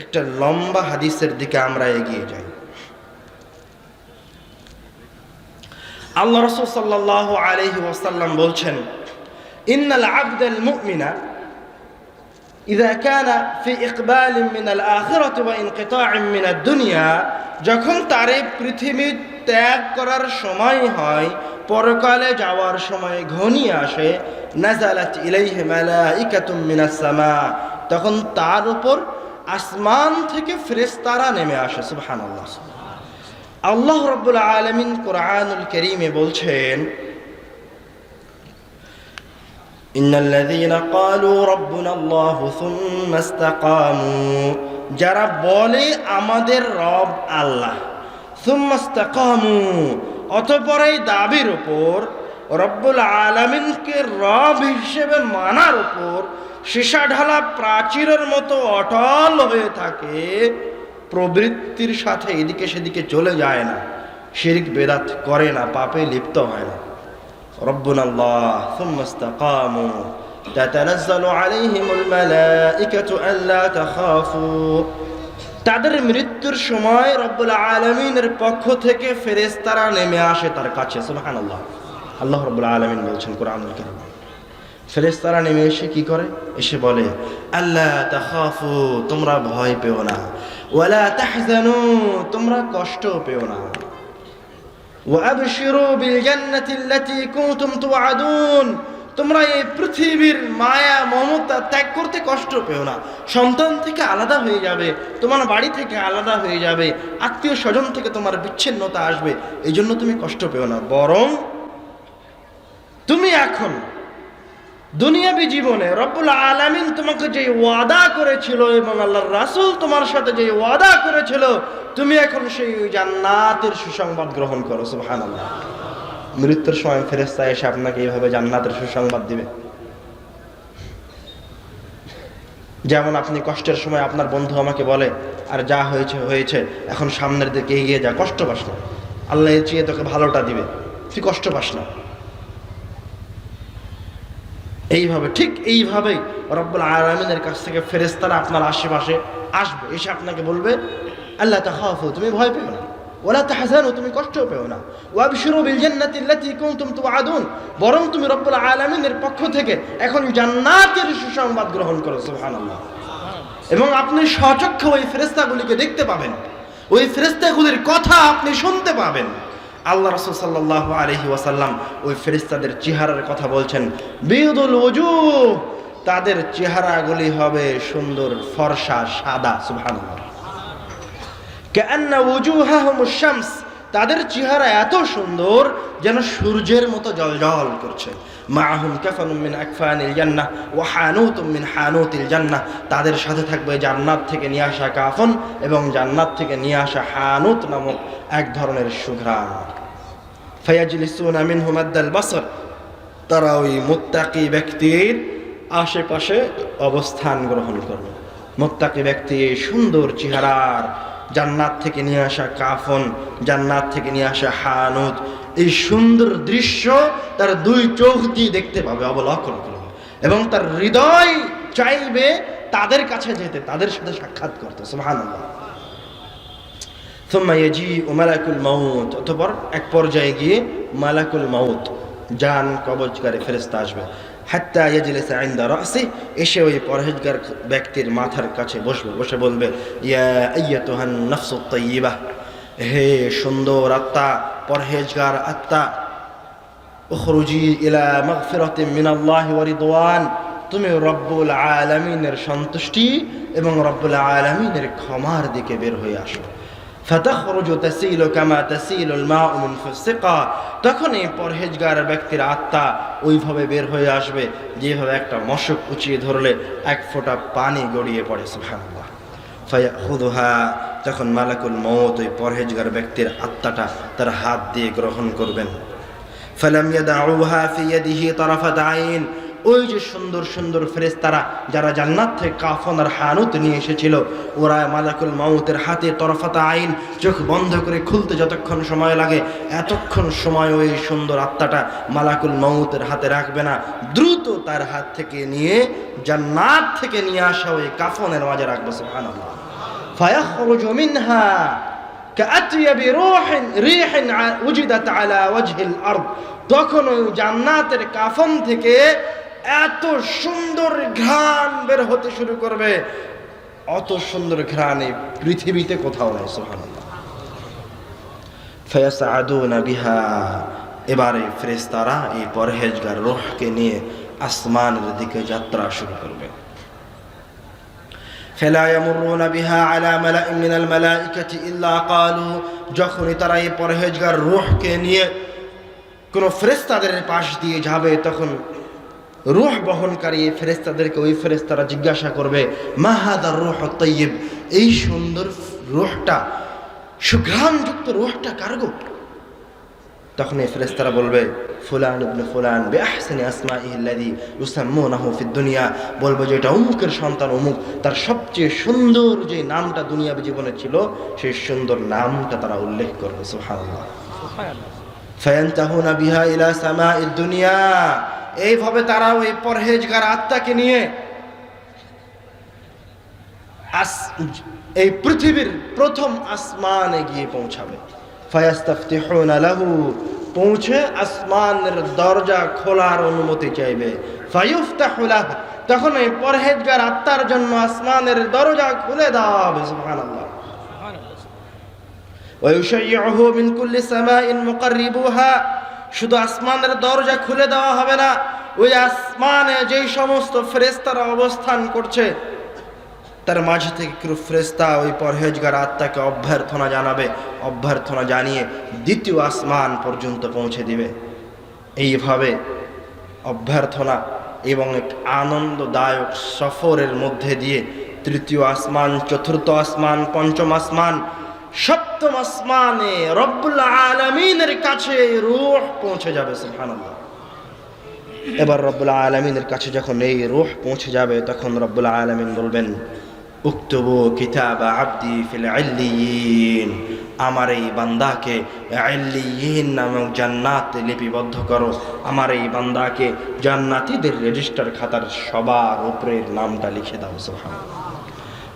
একটা লম্বা হাদিসের দিকে আমরা এগিয়ে যাই। আল্লাহ রাসূল সাল্লাল্লাহু আলাইহি ওয়াসাল্লাম বলছেন, ইন্নাল আবদাল মুমিনা ইযা কানা ফি ইকবালিন মিনাল আখিরাতি ওয়া ইনকিতা'in মিনাদ দুনিয়া, যখন তার পৃথিবী ত্যাগ করার সময় হয়, পরকালে যাওয়ার সময় ঘনিয়ে আসে, নাযালাত ইলাইহি মালাইকাতুম মিনাস সামা, তখন তার উপর আসমান থেকে ফেরেশতারা নেমে আসে। সুবহানাল্লাহ। আল্লাহ রাব্বুল আলামিন কুরআনুল কারীমে বলছেন, ইন্নাল্লাযীনা ক্বালু রাব্বুনাল্লাহু সুম্মা ইসতাকামু, যারা বলে আমাদের রব আল্লাহ, সুম্মা ইসতাকামু, অতঃপর এই দাবির উপর রব্বুল আলামিনকে রব হিসেবে মানার উপর সীসা ঢালা প্রাচীরের মতো অটল হয়ে থাকে, প্রবৃত্তির সাথে এদিকে সেদিকে চলে যায় না, শিরক বেদাত করে না, পাপে লিপ্ত হয় না। রব্বুনাল্লাহ সুম্মা ইসতাকামু তাতানাজ্জালু আলাইহিমুল মালাইকাতু আল্লা তাখাফু, তাদের মৃত্যুর সময় রব্বুল আলামিনের পক্ষ থেকে ফেরেশতারা নেমে আসে তার কাছে। সুবহানাল্লাহ। আল্লাহ রাব্বুল আলামিন বলছেন কুরআনুল কারীম, ফেরেশতারা নেমে এসে কি করে? এসে বলে, আল্লা তাখাফু, তোমরা ভয় পেও না, ওয়ালা তাহজানু, তোমরা কষ্ট পেও না, ওয়া আবশিরু বিল জান্নাতি আল্লাতী কুনতুম তুআদুন, তোমরা এই পৃথিবীর মায়া মমতা ত্যাগ করতে কষ্ট পেও না। সন্তান থেকে আলাদা হয়ে যাবে, তোমার বাড়ি থেকে আলাদা হয়ে যাবে, আত্মীয় স্বজন থেকে তোমার বিচ্ছিন্নতা আসবে, এই জন্য তুমি কষ্ট পেও না, বরং তুমি এখন দুনিয়াবী জীবনে রব্বুল আলামিন তোমাকে যে ওয়াদা করেছিল এবং আল্লাহর রাসূল তোমার সাথে যে ওয়াদা করেছিল, তুমি এখন সেই জান্নাতের সুসংবাদ গ্রহণ করো। সুবহানাল্লাহ। মৃত্যুর সময় ফেরেশতা এসে আপনাকে এইভাবে জান্নাতের সুসংবাদ দিবে। যেমন আপনি কষ্টের সময় আপনার বন্ধু আমাকে বলে, আর যা হয়েছে হয়েছে, এখন সামনের দিকে এগিয়ে যা, কষ্ট পাস না, আল্লাহ এর চেয়ে তোকে ভালোটা দিবে, তুই কষ্ট পাস না। এইভাবে, ঠিক এইভাবেই রব্বুল আলামিনের কাছ থেকে ফেরেশতারা আপনার আশেপাশে আসবে, এসে আপনাকে বলবে, আল্লা তাখাফু, তুমি ভয় পেও না, ওয়ালা তাহজানু, তুমি কষ্ট পেও না, ওয়াবশিরু বিল জান্নাতি আল্লাতী কুনতুম তুআদুন, বরং তুমি রব্বুল আলামিনের পক্ষ থেকে এখন জান্নাতের সুসংবাদ গ্রহণ করো। সুবহানাল্লাহ। এবং আপনি স্বচক্ষে ওই ফেরেশতাগুলিকে দেখতে পাবেন, ওই ফেরেশতাগুলির কথা আপনি শুনতে পাবেন। আল্লাহ রাসূল সাল্লাল্লাহু আলাইহি ওয়াসাল্লাম ওই ফেরেশতাদের চেহারার কথা বলছেন, বিয়দুল ওজুহ, তাদের চেহারাগুলি হবে সুন্দর ফর্সা সাদা। সুবহানাল্লাহ। কাআন্না ওজুহাহুমুশ শামস, তাদের চেহারা এত সুন্দর যেন সূর্যের মতো জ্বলজ্বল করছে। মাআহুম কাফানুম মিন আকফানিল জান্নাহ ওয়া হানুতুম মিন হানুতিল জান্নাহ, তাদের সাথে থাকবে জান্নাত থেকে নিয়ে আসা কাফন এবং জান্নাত থেকে নিয়ে আসা হানুত নামক এক ধরনের সুঘ্রাণ। ফায়াজলিসুনা মিনহু মাদ্দাল বাসর, তারা ওই মুত্তাকি ব্যক্তির আশেপাশে অবস্থান গ্রহণ করবে। মুত্তাকি ব্যক্তি সুন্দর চেহারার, জান্নাত থেকে নিয়ে আসা কাফন, জান্নাত থেকে নিয়ে আসা হানুত, এই সুন্দর দৃশ্য তার দুই চোখ দিয়ে দেখতে পাবে, অবলোকন করবে, এবং তার হৃদয় চাইবে তাদের কাছে যেতে, তাদের সাথে সাক্ষাৎ করতে। সুবহানাল্লাহ। সুম্মা ইয়াজিউ মালাকুল মাউত, অতঃপর এক পর্যায়ে গিয়ে মালাকুল মাউত, জান কবজকারী ফেরেশতা আসবে। হাত্তা ইয়াজলিসা ইনদা রাসি, এসে ওই পরহেজগার ব্যক্তির মাথার কাছে বসবে, বসে বলবে, ইয়া আইয়াতুহান নাফসুত তাইয়্যিবাহ, হে সুন্দর আত্মা, পরহেজগার আত্মা, উখরুজি ইলা মাগফিরাতিন মিনাল্লাহি ওয়া রিদওয়ান, তুমি রব্বুল আলামিনের সন্তুষ্টি এবং রব্বুল আলামিনের ক্ষমার দিকে বের হয়ে আসো। ফাতাখরুজু তাসিলু কামা তাসিলুল মাউ মিন ফিসকা, তখন এই পরহেজগার ব্যক্তির আত্মা ওইভাবে বের হয়ে আসবে যেভাবে একটা মশক উঁচিয়ে ধরলে এক ফোঁটা পানি গড়িয়ে পড়ে। সুবহানাল্লাহ। ফায়াখুযুহা, তখন মালাকুল মউত ওই পরহেজগার ব্যক্তির আত্মাটা তার হাত দিয়ে গ্রহণ করবেন। ফালাম ইয়াদউহা ফি ইয়াদিহি তারাফাত আইন, ওই যে সুন্দর সুন্দর ফেরেশতারা যারা জান্নাত থেকে কাফন আর হানুত নিয়ে এসেছিল, ওরা মালাকুল মউতের হাতে তরফাত আইন, চোখ বন্ধ করে খুলতে যতক্ষণ সময় লাগে এতক্ষণ সময় ওই সুন্দর আত্মাটা মালাকুল মউতের হাতে রাখবে না, দ্রুত তার হাত থেকে নিয়ে জান্নাত থেকে নিয়ে আসা ওই কাফনের মাঝে রাখবে। সুবহানাল্লাহ। ফায়াখরুজু মিনহা কাআতয়াবি রিহিন উজিদাত আলা ওয়াজহিল আরদ, তখন ওই জান্নাতের কাফন থেকে এত সুন্দর ঘ্রাণ বের হতে শুরু করবে, অত সুন্দর ঘ্রাণ এই পৃথিবীতে কোথাও নেই। সুবহানাল্লাহ। ফায়াসআদুনা বিহা, এবারে ফেরেশতারা এই পরহেজগার রূহকে নিয়ে আসমানের দিকে যাত্রা শুরু করবে। ফালা ইয়ামুরুনা বিহা আলা মালাইন মিনাল মালাইকাতি ইল্লা ক্বালু, যখনই তারা এই পরহেজগার রূহকে নিয়ে কোন ফেরেশতাদের পাশ দিয়ে যাবে, তখন রূহ বহনকারী ফেরেশতাদেরকে ওই ফেরেশতারা জিজ্ঞাসা করবে, মা হাদার রূহুত তাইয়্যিব, এই সুন্দর রূহটা, সুঘ্রাণযুক্ত রূহটা কার গো? তখন এই ফেরেশতারা বলবে, ফুলান ইবনে ফুলান বিআহসানি আসমাইহি আল্লাযী ইউসাম্মুনাহু ফিদ দুনিয়া, বলবে যে এটা অমুকের সন্তান অমুক, তার সবচেয়ে সুন্দর যে নামটা দুনিয়াবী জীবনে ছিল সেই সুন্দর নামটা তারা উল্লেখ করবে। সুবহানাল্লাহ। ফায়ানতাহুনা বিহা ইলা সামাইদ দুনিয়া, এইভাবে তারা ওই পরহেজগার আত্মাকে নিয়ে এই পৃথিবীর প্রথম আসমানে গিয়ে পৌঁছাবে। ফায়াস্তাফতিহুনা লাহু, পৌঁছে আসমানের দরজা খোলার অনুমতি চাইবে। ফায়ুফতাহু লাহু, তখন এই পরহেজগার আত্মার জন্য আসমানের দরজা খুলে দেওয়া হবে। সুবহানাল্লাহ। ওয়ায়ুশাইয়ুহু মিন কুল্লি সামাইন মুকাররিবুহা, শুধু আসমানের দরজা খুলে দেওয়া হবে না, ওই আসমানে যেই সমস্ত ফেরেশতারা অবস্থান করছে তার মাঝে থেকে কিছু ফেরেশতা ওই পরহেজগার আত্মাকে অভ্যর্থনা জানাবে, অভ্যর্থনা জানিয়ে দ্বিতীয় আসমান পর্যন্ত পৌঁছে দিবে। এইভাবে অভ্যর্থনা এবং এক আনন্দদায়ক সফরের মধ্যে দিয়ে তৃতীয় আসমান, চতুর্থ আসমান, পঞ্চম আসমান, সপ্তম আসমানে রব্বুল আলামিনের কাছে রূহ পৌঁছে যাবে। সুবহানাল্লাহ। এবার রব্বুল আলামিনের কাছে যখন এই রূহ পৌঁছে যাবে, তখন রব্বুল আলামিন বলবেন, উকতুবু কিতাবা আবদি ফিল ইল্লিয়িন, আমার এই বান্দাকে ইল্লিয়িন নামক জান্নাতে লিপিবদ্ধ করো, আমার এই বান্দাকে জান্নাতীদের রেজিস্টার খাতার সবার উপরের নামটা লিখে দাও। সুবহানাল্লাহ।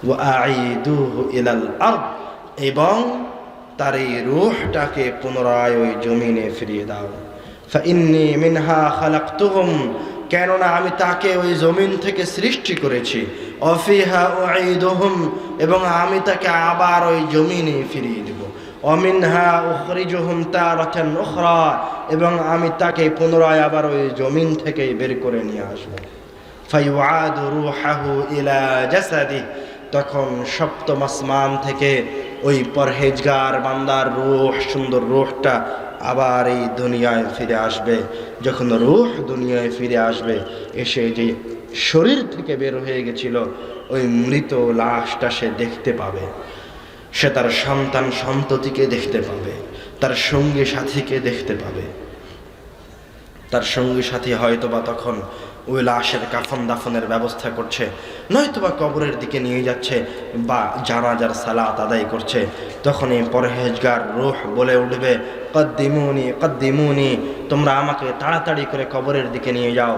ওয়া আঈদুহু ইলাল আরদ, এবং তার এই রূহটাকে পুনরায় ওই জমিনে ফিরিয়ে দাও। ফাইন্নী মিনহা খালাকতুহুম, কেননা আমি তাকে ওই জমিন থেকে সৃষ্টি করেছি। অফিহা উঈদুহুম, এবং আমি তাকে আবার ওই জমিনে ফিরিয়ে দেব। অমিনহা উখরিজুহুম তারাতান উখরা, এবং আমি তাকে পুনরায় আবার ওই জমিন থেকে বের করে নিয়ে আসব। ফায়ুআদু রূহাহু ইলা জাসাদিহি, তখন সপ্তম আসমান থেকে ওই পরহেজগার বান্দার রূহ, সুন্দর রূহটা আবার এই দুনিয়ায় ফিরে আসবে। যখন রূহ দুনিয়ায় ফিরে আসবে, এসে যে শরীর থেকে বের হয়ে গেছিল ওই মৃত লাশটা সে দেখতে পাবে, সে তার সন্তান সন্ততিকে দেখতে পাবে, তার সঙ্গী সাথীকে দেখতে পাবে। তার সঙ্গী সাথী হয়তোবা তখন ওই লাশের কাফন দাফনের ব্যবস্থা করছে, নয়তোবা কবরের দিকে নিয়ে যাচ্ছে বা জানাজার সালাত আদায় করছে। তখন এই পরহেজগার রূহ বলে উঠবে, কদ্দিমুনি কদ্দিমুনি, তোমরা আমাকে তাড়াতাড়ি করে কবরের দিকে নিয়ে যাও।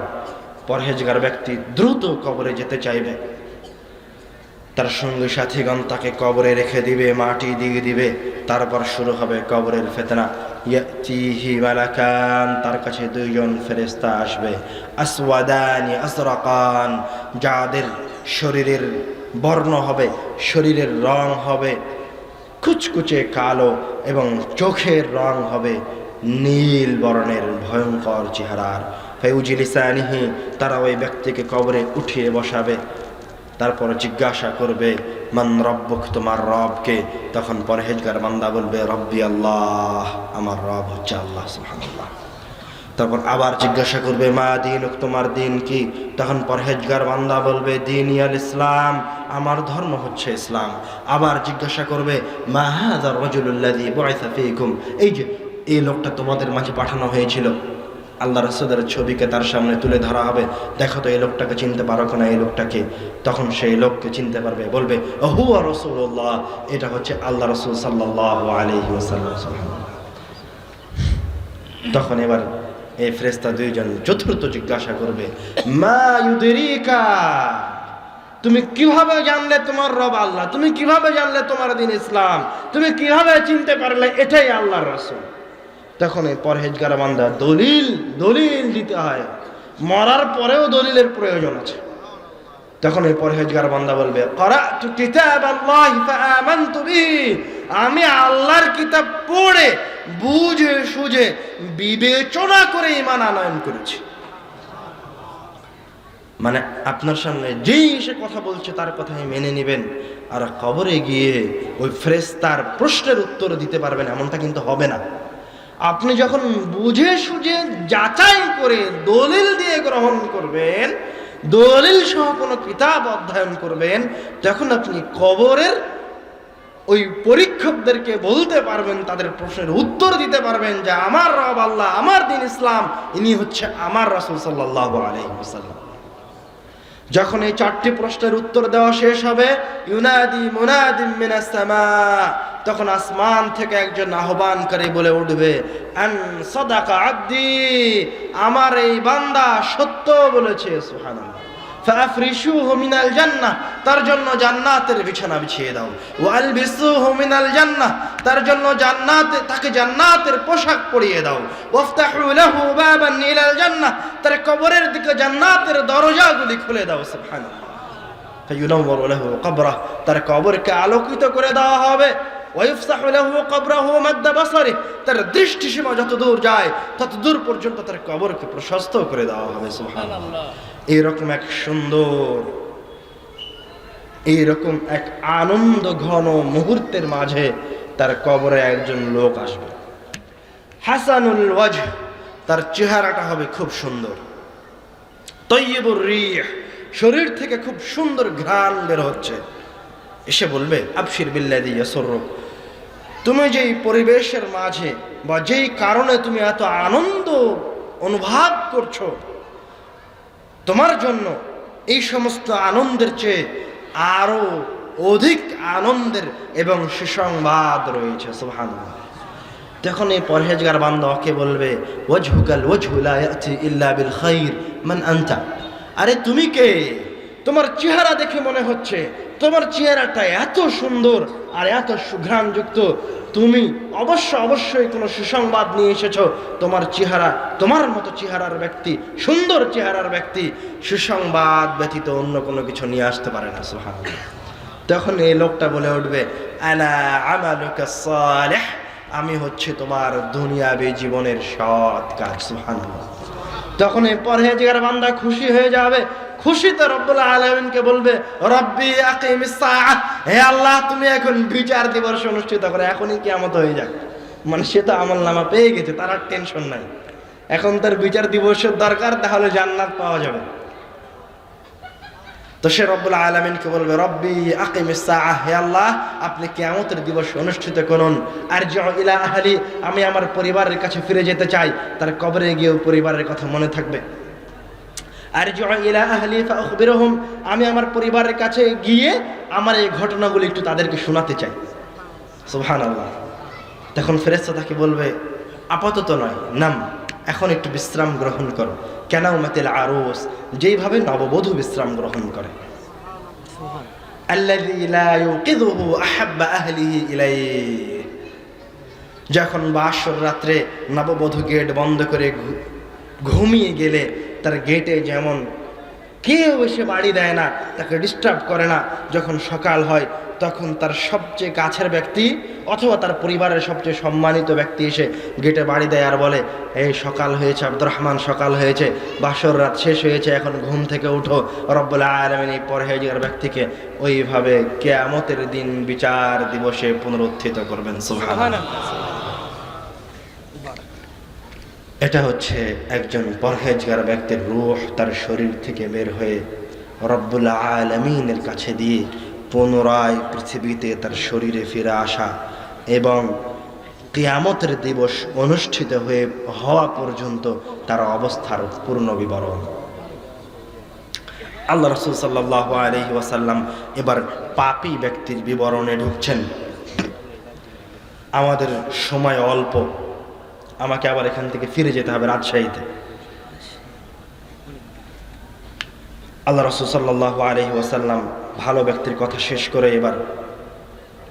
পরহেজগার ব্যক্তি দ্রুত কবরে যেতে চাইবে, তার সঙ্গী সাথীগণ তাকে কবরে রেখে দিবে, মাটি দিয়ে দিবে। তারপর শুরু হবে কবরের ফিতনা। ইয়াতিহি মালাকান, তার কাছে দুইজন ফেরেশতা আসবে। আসওয়াদানি আজরাকান, যাদের শরীরের বর্ণ হবে, শরীরের রং হবে কুচকুচে কালো এবং চোখের রং হবে নীল বর্ণের, ভয়ঙ্কর চেহারার। ফায়ুজিলিসানিহি, তারা ওই ব্যক্তিকে কবরে উঠিয়ে বসাবে। তারপর জিজ্ঞাসা করবে মান রব্বুক, তোমার রবকে? তখন পরহেজগার বান্দা বলবে রব্বি আল্লাহ, আমার রব হচ্ছে আল্লাহ সুবহানাল্লাহ। তারপর আবার জিজ্ঞাসা করবে মা দীনুক, তোমার দিন কি? তখন পরহেজগার বান্দা বলবে দীনি আল ইসলাম, আমার ধর্ম হচ্ছে ইসলাম। আবার জিজ্ঞাসা করবে মা হাযার রাজুলুল্লাযী বুইসা ফীকুম, এই যে এই লোকটা তোমাদের মাঝে পাঠানো হয়েছিল, আল্লাহ রাসূলের ছবিকে তার সামনে তুলে ধরা হবে, দেখো তো এই লোকটাকে চিনতে পারো কিনা, এই লোকটাকে? তখন সেই লোককে চিনতে পারবে, বলবে হুয়া রাসূলুল্লাহ, এটা হচ্ছে আল্লাহ রাসূল সাল্লাল্লাহু আলাইহি ওয়াসাল্লাম। তখন এবার এই ফেরেশতা দুইজন চতুর্থ জিজ্ঞাসা করবে মা ইউদরিকা, তুমি কিভাবে জানলে তোমার রব আল্লাহ? তুমি কিভাবে জানলে তোমার দিন ইসলাম? তুমি কিভাবে চিনতে পারলে এটাই আল্লাহর রাসূল? তখন এই পরহেজগার বান্দা দলিল দিতে হয়, মরার পরেও দলিলের প্রয়োজন আছে। তখন এই পরহেজগার বান্দা বলবে ক্বরা'তু কিতাবাল্লাহি ফাআমানতু বিহি, আমি আল্লাহর কিতাব পড়ে বুঝে সুঝে বিবেচনা করে ঈমান আনয়ন করেছি। মানে আপনার সামনে যেই এসে কথা বলছে তার কথাই মেনে নেবেন, আর কবরে গিয়ে ওই ফেরেশতার প্রশ্নের উত্তর দিতে পারবেন এমনটা কিন্তু হবে না। আপনি যখন বুঝে সুঝে যাচাই করে দলিল দিয়ে গ্রহণ করবেন, দলিল সহ কোনো কিতাব অধ্যয়ন করবেন, তখন আপনি কবরের ওই পরীক্ষকদেরকে বলতে পারবেন, তাদের প্রশ্নের উত্তর দিতে পারবেন যে আমার রব আল্লাহ, আমার দিন ইসলাম, ইনি হচ্ছে আমার রাসূল সাল্লাল্লাহু আলাইহি ওয়াসাল্লাম। যখন এই চারটি প্রশ্নের উত্তর দেওয়া শেষ হবে, ইউনাদি মুনাদিম মিনাস সামা, তখন আসমান থেকে একজন আহ্বানকারী বলে উঠবে আন সাদাকা আব্দি, আমার এই বান্দা সত্য বলেছে, সুবহানাল্লাহ। ফাফরিশুহু মিনাল জান্নাহ, তার জন্য জান্নাতের বিছানা বিছিয়ে দাও। ওয়ালবিসুহু মিনাল জান্নাহ, তার জন্য জান্নাতে, তাকে জান্নাতের পোশাক পরিয়ে দাও। ওয়াফতাহু লাহু বাবান ইলাল জান্নাহ, তার কবরের দিকে জান্নাতের দরজাগুলি খুলে দাও, সুবহানাল্লাহ। ফায়ুনাওয়ারু লাহু কবরাহ, তার কবরকে আলোকিত করে দেওয়া হবে। ওয়াইফসাহু লাহু কবরাহু মাদ্দা বাসারি, তার দৃষ্টিসীমা যত দূর যায় তত দূর পর্যন্ত তার কবরকে প্রশস্ত করে দেওয়া হবে, সুবহানাল্লাহ। এইরকম এক সুন্দর, এইরকম এক আনন্দ ঘন মুহূর্তের মাঝে তার কবরে একজন লোক আসবে, হাসানুল ওয়াজহ, তার চেহারাটা হবে খুব সুন্দর, তৈয়বুর রিহ, শরীর থেকে খুব সুন্দর ঘ্রাণ বের হচ্ছে। এসে বলবে আবশির বিল্লাযী ইয়াসুররুক, তুমি যেই পরিবেশের মাঝে বা যেই কারণে তুমি এত আনন্দ অনুভব করছো, তোমার জন্য এই সমস্ত আনন্দের চেয়ে আরো অধিক আনন্দের এবং সুসংবাদ রয়েছে, সুবহানাল্লাহ। তখন এই পরহেজগার বান্দা ওকে বলবে ওয়াজহুকাল ওয়াজহু লা ইয়াতি ইল্লা বিল খাইর মান আনতা, আরে তুমি কে? তোমার চেহারা দেখে মনে হচ্ছে তোমার চেহারাটা এত সুন্দর আর এত সুঘ্রাণযুক্ত, তুমি অবশ্যই কোনো সুসংবাদ নিয়ে এসেছো। তোমার চেহারা, তোমার মতো চেহারার ব্যক্তি, সুন্দর চেহারার ব্যক্তি সুসংবাদ ব্যতীত অন্য কোনো কিছু নিয়ে আসতে পারে না, সুবহানাল্লাহ। তখন এই লোকটা বলে উঠবে আনা আমালুকা সালিহ, আমি হচ্ছে তোমার দুনিয়াবী জীবনের সৎ কাজ, সুবহানাল্লাহ। তখন এই পরহেজগার বান্দা খুশি হয়ে যাবে, খুশিতে রব্বুল আলামিনকে বলবে রব্বি আকিমিস সাআহ, হে আল্লাহ তুমি এখন বিচার দিবস অনুষ্ঠিত করে, এখনই কিয়ামত হয়ে যাক। মানে সে তো আমলনামা পেয়ে গেছে, তার আর টেনশন নাই, এখন তার বিচার দিবসের দরকার, তাহলে জান্নাত পাওয়া যাবে। তো সে রব্বুল আলামিনকে বলবে রব্বি আকিমিস সাআহ, হে আল্লাহ আপনি কিয়ামতের দিবস অনুষ্ঠিত করুন। আরজিউ ইলা আহলি, আমি আমার পরিবারের কাছে ফিরে যেতে চাই। তার কবরে গিয়েও পরিবারের কথা মনে থাকবে। আরজিউ ইলা আহলি ফাআখবিরহুম, আমি আমার পরিবারের কাছে গিয়ে আমার এই ঘটনাগুলো একটু তাদেরকে শোনাতে চাই, সুবহানাল্লাহ। তখন ফেরেশতা তাকে বলবে আপাতত নয়, নাম, এখন একটু বিশ্রাম গ্রহণ করো। কানাউমাতিল আরুস, যেইভাবে নববধূ বিশ্রাম গ্রহণ করে। আল্লাযী লা ইউকিযুহু আহাব্বা আহলিহি ইলাইহি, যখন বাসর রাত্রে নববধূ গেট বন্ধ করে ঘুমিয়ে গেলে তার গেটে যেমন কেউ এসে বাড়ি দেয় না, তাকে ডিস্টার্ব করে না। যখন সকাল হয় তখন তার সবচেয়ে কাছের ব্যক্তি অথবা তার পরিবারের সবচেয়ে সম্মানিত ব্যক্তি এসে গেটে বাড়ি দেয় আর বলে, এই সকাল হয়েছে আব্দুর রহমান, সকাল হয়েছে, বাসর রাত শেষ হয়েছে, এখন ঘুম থেকে উঠো। রব্বুল আলামিন এই পরহেজগার ব্যক্তিকে ওইভাবে কিয়ামতের দিন বিচার দিবসে পুনরুত্থিত করবেন। সুবহানাল্লাহ। এটা হচ্ছে একজন পরহেজগার ব্যক্তির রূহ তার শরীর থেকে বের হয়ে রব্বুল আলামিনের কাছে দিয়ে পুনরায় পৃথিবীতে তার শরীরে ফিরে আসা এবং কিয়ামতের দিবস অনুষ্ঠিত হওয়া পর্যন্ত তার অবস্থার পূর্ণ বিবরণ। আল্লাহ রাসূল সাল্লাল্লাহু আলাইহি ওয়াসাল্লাম এবার পাপী ব্যক্তির বিবরণে ঢুকছেন। আমাদের সময় অল্প, আমাকে আবার এখান থেকে ফিরে যেতে হবে রাজশাহীতে। আল্লাহ রাসূল সাল্লাল্লাহু আলাইহি ওয়াসাল্লাম ভালো ব্যক্তির কথা শেষ করে এবার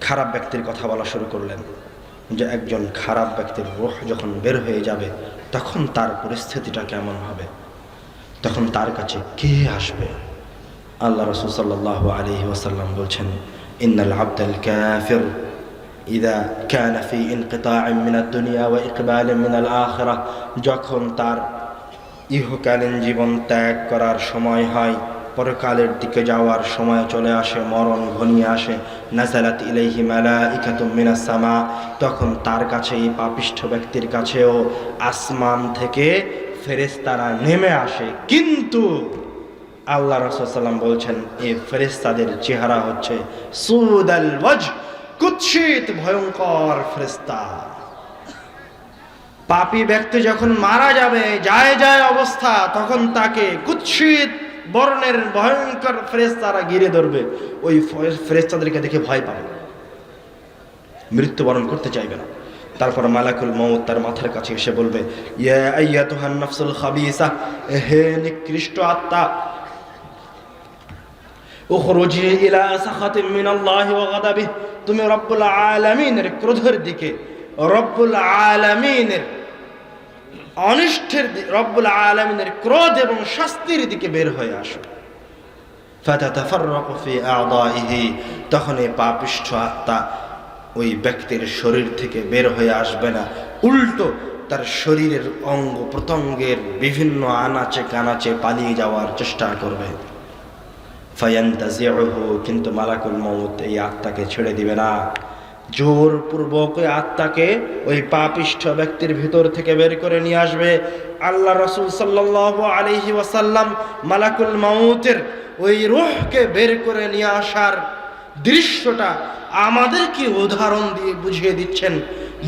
খারাপ ব্যক্তির কথা বলা শুরু করলেন, যে একজন খারাপ ব্যক্তির রূহ যখন বের হয়ে যাবে তখন তার পরিস্থিতিটা কেমন হবে, তখন তার কাছে কে আসবে। আল্লাহ রাসূল সাল্লাল্লাহু আলাইহি ওয়াসাল্লাম বলছেন, ইন্নাল আবদাল কাফির ইদা কানা ফি ইনকিতা'in মিনাদ দুনিয়া ওয়া ইকবালিন মিনাল আখিরাহ, যখন তার ইহকালীন জীবন ত্যাগ করার সময় হয়, পরকালের দিকে যাওয়ার সময় চলে আসে, মরণ ঘনিয়ে আসে, নাযালাত ইলাইহি মালাইকাতুম মিনাস সামা, তখন তার কাছে, এই পাপিষ্ঠ ব্যক্তির কাছেও আসমান থেকে ফেরেশতারা নেমে আসে। কিন্তু আল্লাহ রাসূল সাল্লাল্লাহু আলাইহি ওয়াসাল্লাম বলছেন, এই ফেরেশতাদের চেহারা হচ্ছে সুদাল ওয়াজহ, কুৎসিত ভয়ঙ্কর ফেরেশতা। পাপী ব্যক্তি যখন মারা যাবে, যায় অবস্থা, তখন তাকে কুৎসিত বর্ণের ভয়ঙ্কর ফেরেশতারা ঘিরে ধরবে। ওই ফেরেশতাদেরকে দেখে ভয় পাবে, মৃত্যুবরণ করতে চাইবে না। তারপর মালাকুল মউত তার মাথার কাছে এসে বলবে, ইয়া আইয়াতুহান নাফসুল খাবিসা, হে নিকৃষ্ট আত্মা, উখরুজি ইলা সাখাতিন মিনাল্লাহি ওয়া গাদাবিহি, তুমি রব্বুল আলামিনের ক্রোধের দিকে, রব্বুল আলামিনের অনিষ্টের, রব্বুল আলামিনের ক্রোধ এবং শাস্তির দিকে বের হয়ে আসো। ফাতাতাফাররাকু ফি আ'দাইহি, তখন এই পাপিষ্ঠ আত্মা ওই ব্যক্তির শরীর থেকে বের হয়ে আসবে না, উল্টো তার শরীরের অঙ্গ প্রত্যঙ্গের বিভিন্ন আনাচে কানাচে পালিয়ে যাওয়ার চেষ্টা করবে। ফায়ান্তাজিউহু, কিন্তু মালাকুল মউত এই আত্মাকে ছেড়ে দিবে না, জোরপূর্বক ওই আত্মাকে ওই পাপিষ্ঠ ব্যক্তির ভিতর থেকে বের করে নিয়ে আসবে। আল্লাহ রাসূল সাল্লাল্লাহু আলাইহি ওয়াসাল্লাম মালাকুল মউতের ওই রূহকে বের করে নিয়ে আসার দৃশ্যটা আমাদেরকে উদাহরণ দিয়ে বুঝিয়ে দিচ্ছেন।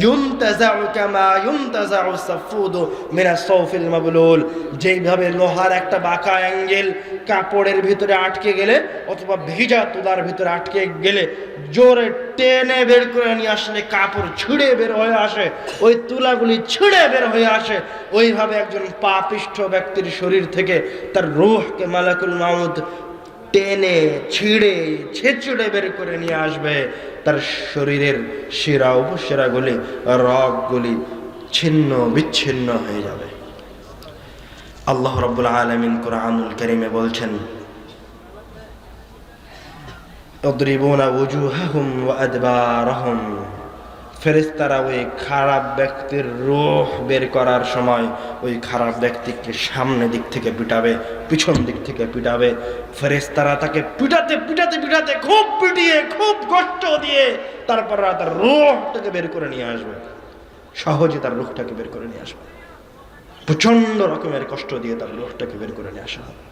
ইউনতাজাউ কামা ইউনতাজাউ সাফুদু মিনাস সাউফিল মাবলুল, যেইভাবে লোহার একটা বাঁকা অ্যাঙ্গেল কাপড়ের ভিতরে আটকে গেলে অথবা ভিজা তুলার ভিতরে আটকে গেলে জোরে টেনে বের করে নিয়ে আসলে কাপড় ছিঁড়ে বের হয়ে আসে, ওই তুলাগুলি ছিঁড়ে বের হয়ে আসে, ওইভাবে একজন পাপিষ্ঠ ব্যক্তির শরীর থেকে তার রূহকে মালাকুল মউত টেনে ছিঁড়ে ছেঁচড়ে বের করে নিয়ে আসবে। তার শরীরের শিরা উপশিরাগুলি, রগগুলি ছিন্ন বিচ্ছিন্ন হয়ে যাবে। আল্লাহ রাব্বুল আলামিন কুরআনুল কারীমে বলছেন, ইদরিবুনা ওয়ুজুহাহুম ওয়া আদবারাহুম, ফেরেশতারা ওই খারাপ ব্যক্তির রূহ বের করার সময় ওই খারাপ ব্যক্তিকে সামনে দিক থেকে পিটাবে, পিছন দিক থেকে পিটাবে। ফেরেশতারা তাকে পিটাতে পিটাতে পিটাতে খুব পিটিয়ে খুব কষ্ট দিয়ে তারপর তার রূহটাকে বের করে নিয়ে আসবে, সহজে তার রূহটাকে বের করে নিয়ে আসবে। প্রচন্ড রকমের কষ্ট দিয়ে তার রূহটাকে বের করে নিয়ে আসা হবে।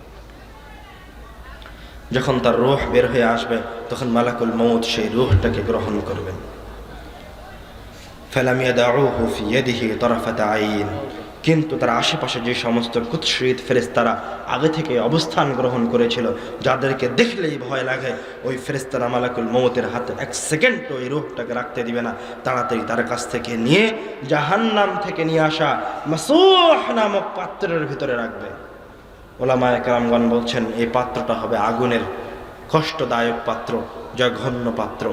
যখন তার রূহ বের হয়ে আসবে তখন মালাকুল মউত সেই রূহটাকে গ্রহণ করবেন। ফালাম ইয়াদাউহু ফি ইয়াদিহি তারাফাতা আইন, কিন্তু তার আশেপাশে যে সমস্ত কুৎসিত ফেরেশতারা আগে থেকে অবস্থান গ্রহণ করেছিল, যাদেরকে দেখলেই ভয় লাগে, ওই ফেরেশতারা মালাকুল মউতের হাতে এক সেকেন্ড ওই রূহটাকে রাখতে দিবে না, তাড়াতাড়ি তার কাছ থেকে নিয়ে জাহান্নাম থেকে নিয়ে আসা মাসূহ নামক পাত্রের ভিতরে রাখবে। ওলামায়ে কেরামগণ বলছেন, এই পাত্রটা হবে আগুনের কষ্টদায়ক পাত্র, জঘন্য পাত্র।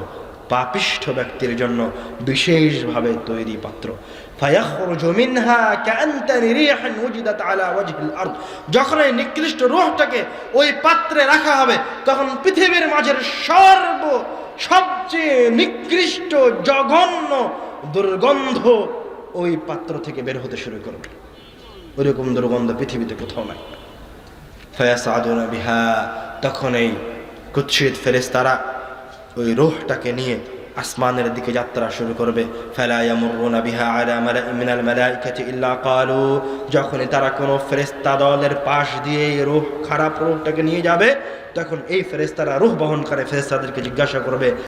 পাপিষ্ঠ ব্যক্তির জন্য বিশেষভাবে তৈরি পাত্র। ফায়াখরুজু মিনহা কাআনতানি রিহান উজিদাত আলা ওয়াজহিল আরদ। যখন এই নিকৃষ্ট রূহটাকে ওই পাত্রে রাখা হবে, তখন পৃথিবীর মাঝের সবচেয়ে নিকৃষ্ট জঘন্য দুর্গন্ধ ওই পাত্র থেকে বের হতে শুরু করবে। ওইরকম দুর্গন্ধ পৃথিবীতে কোথাও নাই। ফায়াসাদুনা বিহা, তখন এই কুৎসিত ফেরেশতারা ওই রূহটাকে নিয়ে আসমানের দিকে যাত্রা শুরু করবে। ফালা ইয়ামুরুনা বিহা আলা মালাইন মিনাল মালাইকাতি ইল্লা ক্বালু, যখনই তারা কোনো ফেরেশতা দলের পাশ দিয়ে এই রূহ, খারাপ রূহটাকে নিয়ে যাবে, তখন এই ফেরেশতারা রূহ বহন করে ফেরেশতাদেরকে জিজ্ঞাসা করবে,